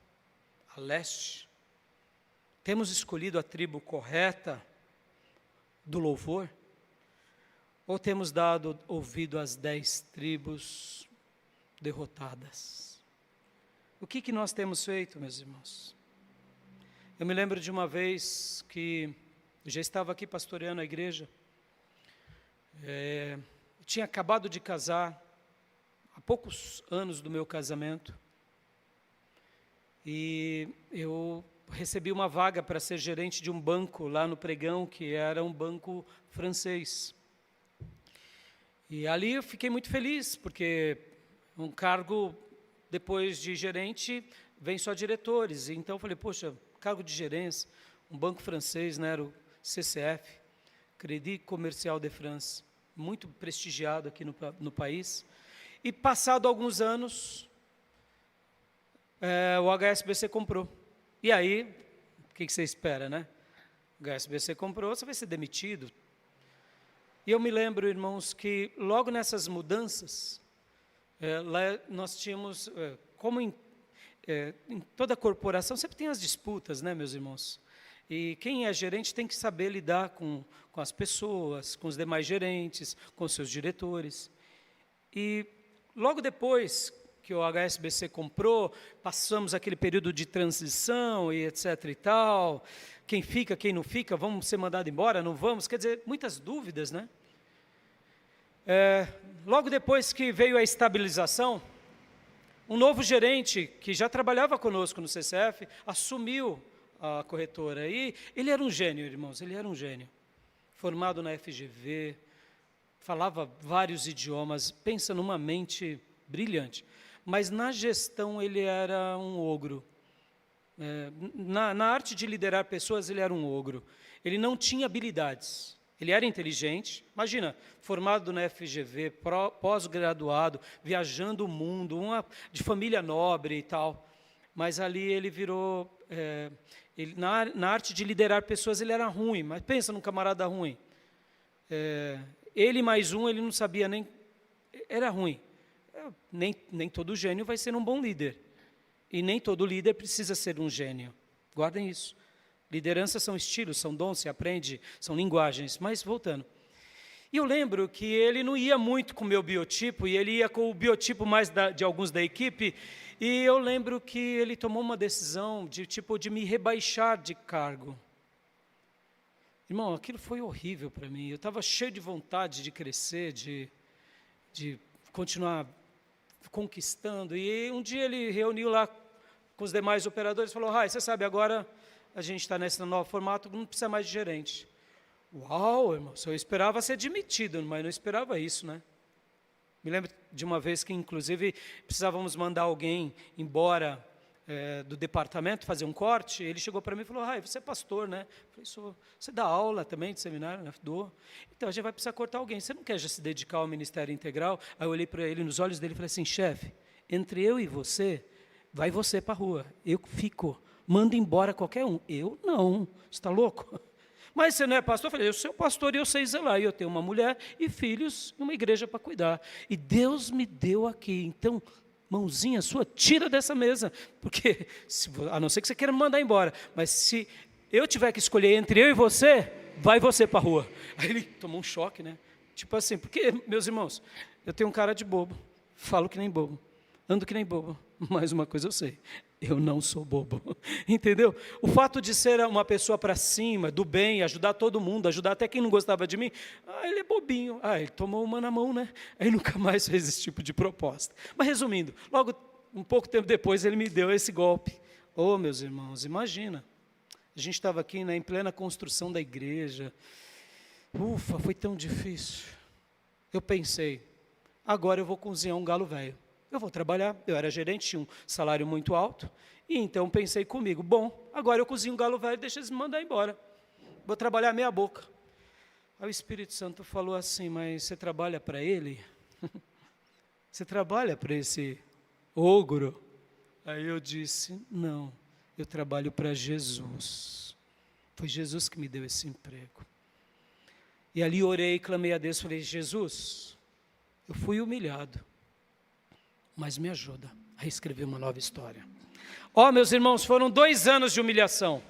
a leste? Temos escolhido a tribo correta do louvor? Ou temos dado ouvido às 10 tribos derrotadas? O que nós temos feito, meus irmãos? Eu me lembro de uma vez que eu já estava aqui pastoreando a igreja, eu tinha acabado de casar, há poucos anos do meu casamento, e eu recebi uma vaga para ser gerente de um banco lá no Pregão, que era um banco francês. E ali eu fiquei muito feliz, porque um cargo, depois de gerente, vem só diretores. E então eu falei, poxa, cargo de gerência, um banco francês, né, era o CCF, Crédit Commercial de France, muito prestigiado aqui no país. E passado alguns anos, o HSBC comprou. E aí, o que você espera, né? O HSBC comprou, você vai ser demitido. E eu me lembro, irmãos, que logo nessas mudanças, lá nós tínhamos, como em toda corporação, sempre tem as disputas, né, meus irmãos? E quem é gerente tem que saber lidar com as pessoas, com os demais gerentes, com os seus diretores. E logo depois que o HSBC comprou, passamos aquele período de transição e etc e tal, quem fica, quem não fica, vamos ser mandados embora, não vamos, quer dizer, muitas dúvidas, né? Logo depois que veio a estabilização, um novo gerente, que já trabalhava conosco no CCF, assumiu a corretora, e ele era um gênio, irmãos, ele era um gênio, formado na FGV, falava vários idiomas, pensa numa mente brilhante, mas na gestão ele era um ogro. Na arte de liderar pessoas ele era um ogro. Ele não tinha habilidades. Ele era inteligente. Imagina, formado na FGV, pós-graduado, viajando o mundo, de família nobre e tal. Mas ali ele virou... na arte de liderar pessoas ele era ruim. Mas pensa num camarada ruim. Ele mais um, ele não sabia nem... Era ruim. Nem todo gênio vai ser um bom líder. E nem todo líder precisa ser um gênio. Guardem isso. Liderança são estilos, são dons, se aprende, são linguagens. Mas, voltando. E eu lembro que ele não ia muito com o meu biotipo, e ele ia com o biotipo mais de alguns da equipe, e eu lembro que ele tomou uma decisão de me rebaixar de cargo. Irmão, aquilo foi horrível para mim. Eu estava cheio de vontade de crescer, de continuar conquistando. E um dia ele reuniu lá com os demais operadores e falou: Rai, você sabe, agora a gente está nesse novo formato, não precisa mais de gerente. Uau, irmão, eu esperava ser demitido, mas não esperava isso, né? Me lembro de uma vez que, inclusive, precisávamos mandar alguém embora do departamento, fazer um corte. Ele chegou para mim e falou: Rai, você é pastor, né? Eu falei: sou. Você dá aula também de seminário, né? Dou. Então, a gente vai precisar cortar alguém. Você não quer já se dedicar ao ministério integral? Aí eu olhei para ele nos olhos dele e falei assim: chefe, entre eu e você, vai você para a rua. Eu fico. Manda embora qualquer um. Eu não. Você está louco? Mas você não é pastor? Eu falei: eu sou pastor e eu sei zelar. E eu tenho uma mulher e filhos e uma igreja para cuidar. E Deus me deu aqui. Então, mãozinha sua, tira dessa mesa. Porque, a não ser que você queira me mandar embora. Mas se eu tiver que escolher entre eu e você, vai você para a rua. Aí ele tomou um choque, né? Tipo assim, porque, meus irmãos, eu tenho um cara de bobo. Falo que nem bobo. Ando que nem bobo. Mas uma coisa eu sei, eu não sou bobo, entendeu? O fato de ser uma pessoa para cima, do bem, ajudar todo mundo, ajudar até quem não gostava de mim, ele é bobinho, ele tomou uma na mão, né? Aí nunca mais fez esse tipo de proposta. Mas resumindo, logo um pouco tempo depois ele me deu esse golpe. Meus irmãos, imagina, a gente estava aqui em plena construção da igreja, foi tão difícil. Eu pensei, agora eu vou cozinhar um galo velho. Eu vou trabalhar, eu era gerente, tinha um salário muito alto, e então pensei comigo: bom, agora eu cozinho um galo velho, deixa eles me mandar embora, vou trabalhar meia boca. Aí o Espírito Santo falou assim: mas você trabalha para ele? Você trabalha para esse ogro? Aí eu disse: não, eu trabalho para Jesus, foi Jesus que me deu esse emprego. E ali orei, clamei a Deus, falei: Jesus, eu fui humilhado, mas me ajuda a escrever uma nova história. Meus irmãos, foram 2 anos de humilhação,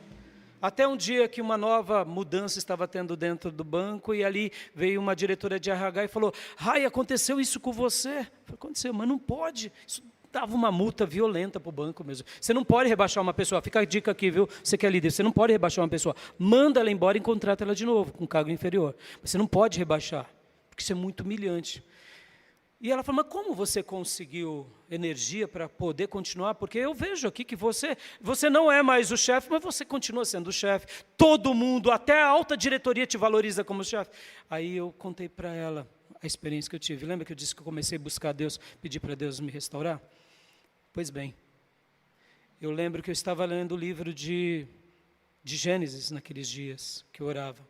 até um dia que uma nova mudança estava tendo dentro do banco, e ali veio uma diretora de RH e falou: Rai, aconteceu isso com você? Eu falei: aconteceu, mas não pode, isso dava uma multa violenta para o banco mesmo. Você não pode rebaixar uma pessoa, fica a dica aqui, viu? Você que é líder, você não pode rebaixar uma pessoa, manda ela embora e contrata ela de novo, com cargo inferior. Você não pode rebaixar, porque isso é muito humilhante. E ela falou: mas como você conseguiu energia para poder continuar? Porque eu vejo aqui que você não é mais o chefe, mas você continua sendo o chefe. Todo mundo, até a alta diretoria te valoriza como chefe. Aí eu contei para ela a experiência que eu tive. Lembra que eu disse que eu comecei a buscar Deus, pedir para Deus me restaurar? Pois bem, eu lembro que eu estava lendo o livro de Gênesis naqueles dias que eu orava.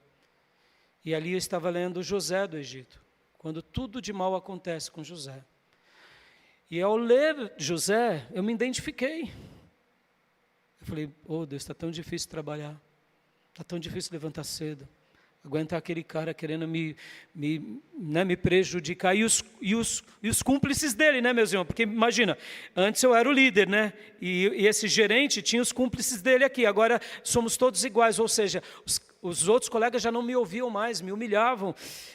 E ali eu estava lendo José do Egito, quando tudo de mal acontece com José. E ao ler José, eu me identifiquei. Eu falei: Deus, está tão difícil trabalhar, está tão difícil levantar cedo. aguentar aquele cara querendo me prejudicar, e os cúmplices dele, né, meus irmãos? Porque imagina, antes eu era o líder, né? E esse gerente tinha os cúmplices dele aqui, agora somos todos iguais, ou seja, os outros colegas já não me ouviam mais, me humilhavam,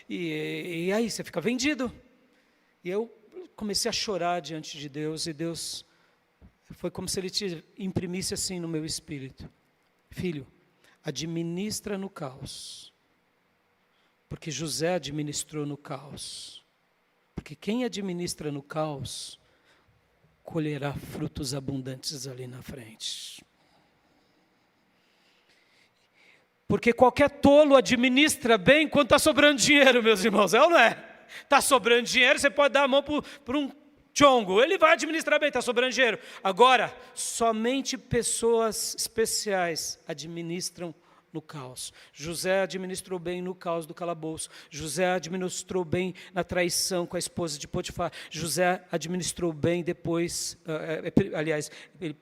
e aí você fica vendido. E eu comecei a chorar diante de Deus, e Deus, foi como se Ele te imprimisse assim no meu espírito: filho, administra no caos. Porque José administrou no caos. Porque quem administra no caos, colherá frutos abundantes ali na frente. Porque qualquer tolo administra bem quando está sobrando dinheiro, meus irmãos, é ou não é? Está sobrando dinheiro, você pode dar a mão para um tchongo, ele vai administrar bem, está sobrando dinheiro. Agora, somente pessoas especiais administram no caos. José administrou bem no caos do calabouço. José administrou bem na traição com a esposa de Potifar. José administrou bem depois,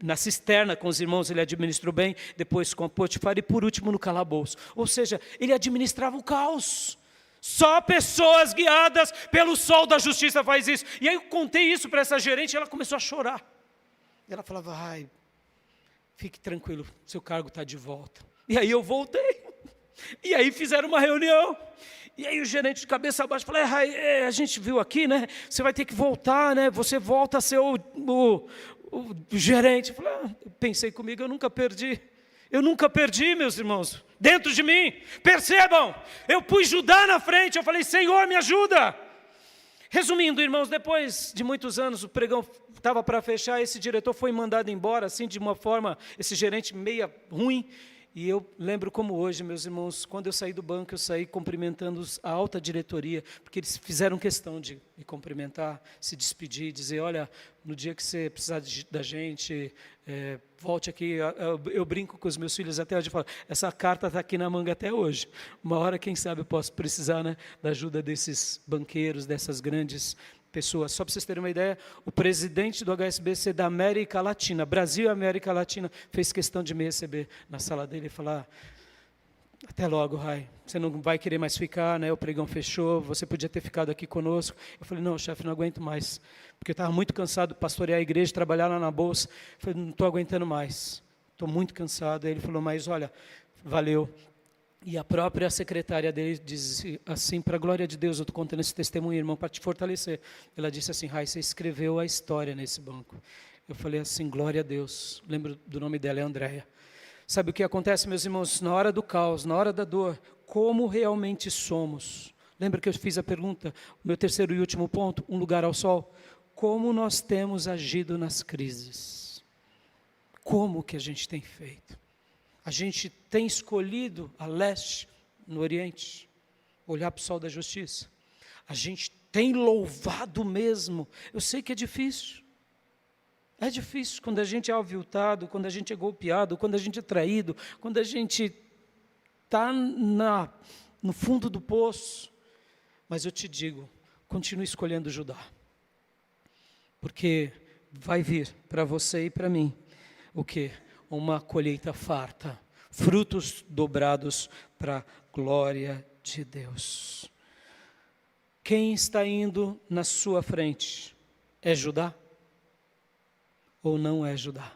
na cisterna com os irmãos ele administrou bem, depois com Potifar e por último no calabouço. Ou seja, ele administrava o caos. Só pessoas guiadas pelo sol da justiça faz isso. E aí eu contei isso para essa gerente e ela começou a chorar. E ela falava: ai, fique tranquilo, seu cargo está de volta. E aí eu voltei, e aí fizeram uma reunião, e aí o gerente de cabeça baixa falou: a gente viu aqui, né, você vai ter que voltar, né, você volta a ser o gerente. Eu falei, pensei comigo, eu nunca perdi, meus irmãos, dentro de mim, percebam, eu pus Judá na frente, eu falei: Senhor, me ajuda. Resumindo, irmãos, depois de muitos anos, o pregão estava para fechar, esse diretor foi mandado embora, assim, de uma forma, esse gerente meia ruim. E eu lembro como hoje, meus irmãos, quando eu saí do banco, eu saí cumprimentando a alta diretoria, porque eles fizeram questão de me cumprimentar, se despedir, dizer: olha, no dia que você precisar da gente, volte aqui. Eu brinco com os meus filhos até hoje, eu falo: essa carta está aqui na manga até hoje. Uma hora, quem sabe, eu posso precisar, né, da ajuda desses banqueiros, dessas grandes pessoas. Só para vocês terem uma ideia, o presidente do HSBC da América Latina, Brasil e América Latina, fez questão de me receber na sala dele e falar: até logo, Rai, você não vai querer mais ficar, né? O pregão fechou, você podia ter ficado aqui conosco. Eu falei: não, chefe, não aguento mais, porque eu estava muito cansado de pastorear a igreja, trabalhar lá na bolsa. Eu falei: não estou aguentando mais, estou muito cansado. Aí ele falou: mas olha, valeu. E a própria secretária dele disse assim: para a glória de Deus, eu estou contando esse testemunho, irmão, para te fortalecer. Ela disse assim: Rai, você escreveu a história nesse banco. Eu falei assim: glória a Deus. Lembro do nome dela, é Andréia. Sabe o que acontece, meus irmãos? Na hora do caos, na hora da dor, como realmente somos? Lembra que eu fiz a pergunta, o meu terceiro e último ponto, um lugar ao sol? Como nós temos agido nas crises? Como que a gente tem feito? A gente tem escolhido a leste, no oriente, olhar para o sol da justiça. A gente tem louvado mesmo. Eu sei que é difícil. É difícil quando a gente é aviltado, quando a gente é golpeado, quando a gente é traído, quando a gente está no fundo do poço. Mas eu te digo, continue escolhendo Judá. Porque vai vir para você e para mim o quê? Uma colheita farta, frutos dobrados para a glória de Deus. Quem está indo na sua frente? É Judá? Ou não é Judá?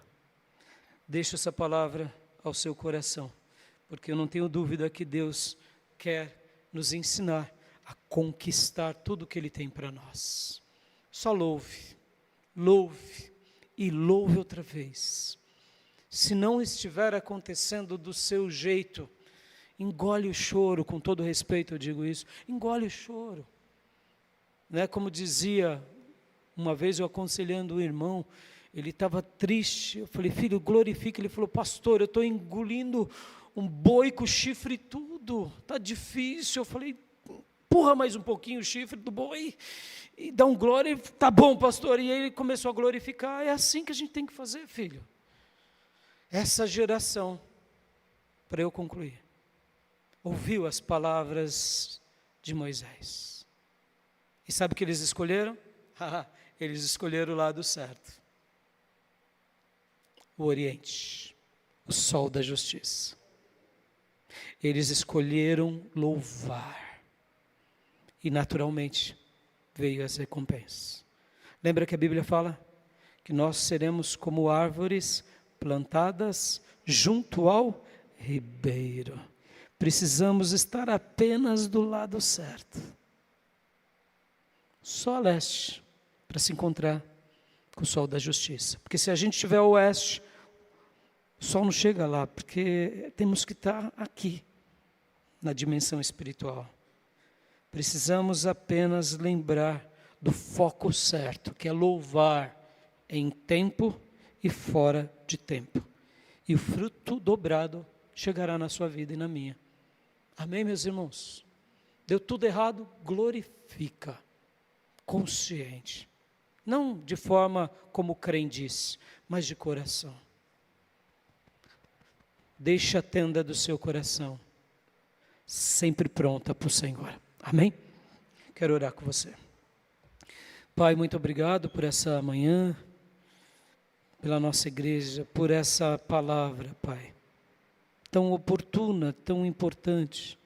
Deixa essa palavra ao seu coração, porque eu não tenho dúvida que Deus quer nos ensinar a conquistar tudo que Ele tem para nós. Só louve, louve e louve outra vez. Se não estiver acontecendo do seu jeito, engole o choro, com todo respeito eu digo isso, engole o choro. Não é como dizia, uma vez eu aconselhando um irmão, ele estava triste, eu falei: filho, glorifica. Ele falou: pastor, eu estou engolindo um boi com chifre e tudo, está difícil. Eu falei: empurra mais um pouquinho o chifre do boi e dá um glória, tá bom, pastor. E aí ele começou a glorificar. É assim que a gente tem que fazer, filho. Essa geração, para eu concluir, ouviu as palavras de Moisés. E sabe o que eles escolheram? Eles escolheram o lado certo. O Oriente, o sol da justiça. Eles escolheram louvar. E naturalmente veio as recompensas. Lembra que a Bíblia fala que nós seremos como árvores plantadas junto ao ribeiro. Precisamos estar apenas do lado certo. Só a leste, para se encontrar com o sol da justiça. Porque se a gente estiver a oeste, o sol não chega lá, porque temos que estar aqui, na dimensão espiritual. Precisamos apenas lembrar do foco certo, que é louvar em tempo e fora de tempo. E o fruto dobrado chegará na sua vida e na minha. Amém, meus irmãos? Deu tudo errado? Glorifica. Consciente. Não de forma como crendice, mas de coração. Deixa a tenda do seu coração sempre pronta para o Senhor. Amém? Quero orar com você. Pai, muito obrigado por essa manhã, pela nossa igreja, por essa palavra, Pai, tão oportuna, tão importante,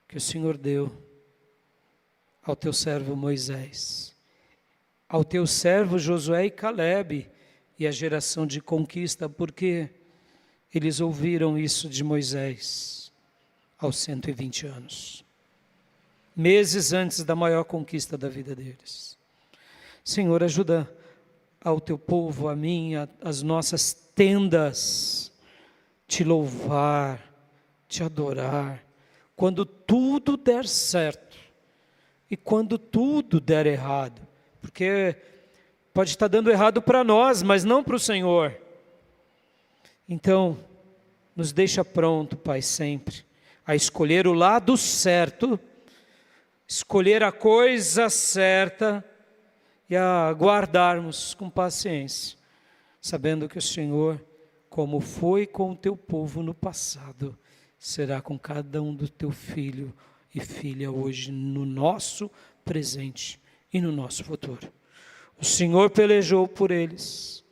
que o Senhor deu ao teu servo Moisés, ao teu servo Josué e Calebe, e a geração de conquista, porque eles ouviram isso de Moisés aos 120 anos, meses antes da maior conquista da vida deles. Senhor, ajuda ao teu povo, a mim, as nossas tendas, te louvar, te adorar, quando tudo der certo e quando tudo der errado, porque pode estar dando errado para nós, mas não para o Senhor. Então, nos deixa pronto, Pai, sempre, a escolher o lado certo, escolher a coisa certa e a guardarmos com paciência, sabendo que o Senhor, como foi com o teu povo no passado, será com cada um do teu filho e filha hoje, no nosso presente e no nosso futuro. O Senhor pelejou por eles,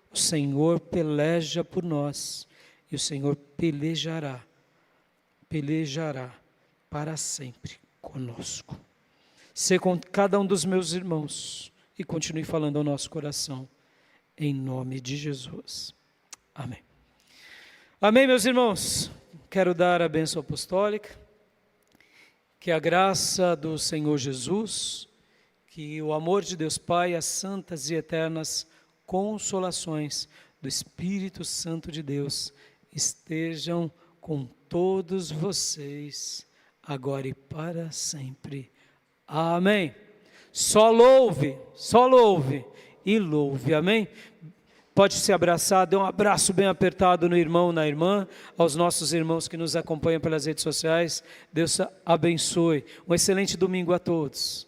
o Senhor peleja por nós, e o Senhor pelejará para sempre conosco. Ser com cada um dos meus irmãos e continue falando ao nosso coração, em nome de Jesus. Amém. Amém, meus irmãos. Quero dar a bênção apostólica, que a graça do Senhor Jesus, que o amor de Deus Pai, as santas e eternas consolações do Espírito Santo de Deus estejam com todos vocês, agora e para sempre. Amém. Só louve e louve, amém? Pode se abraçar, dê um abraço bem apertado no irmão, na irmã, aos nossos irmãos que nos acompanham pelas redes sociais. Deus abençoe. Um excelente domingo a todos.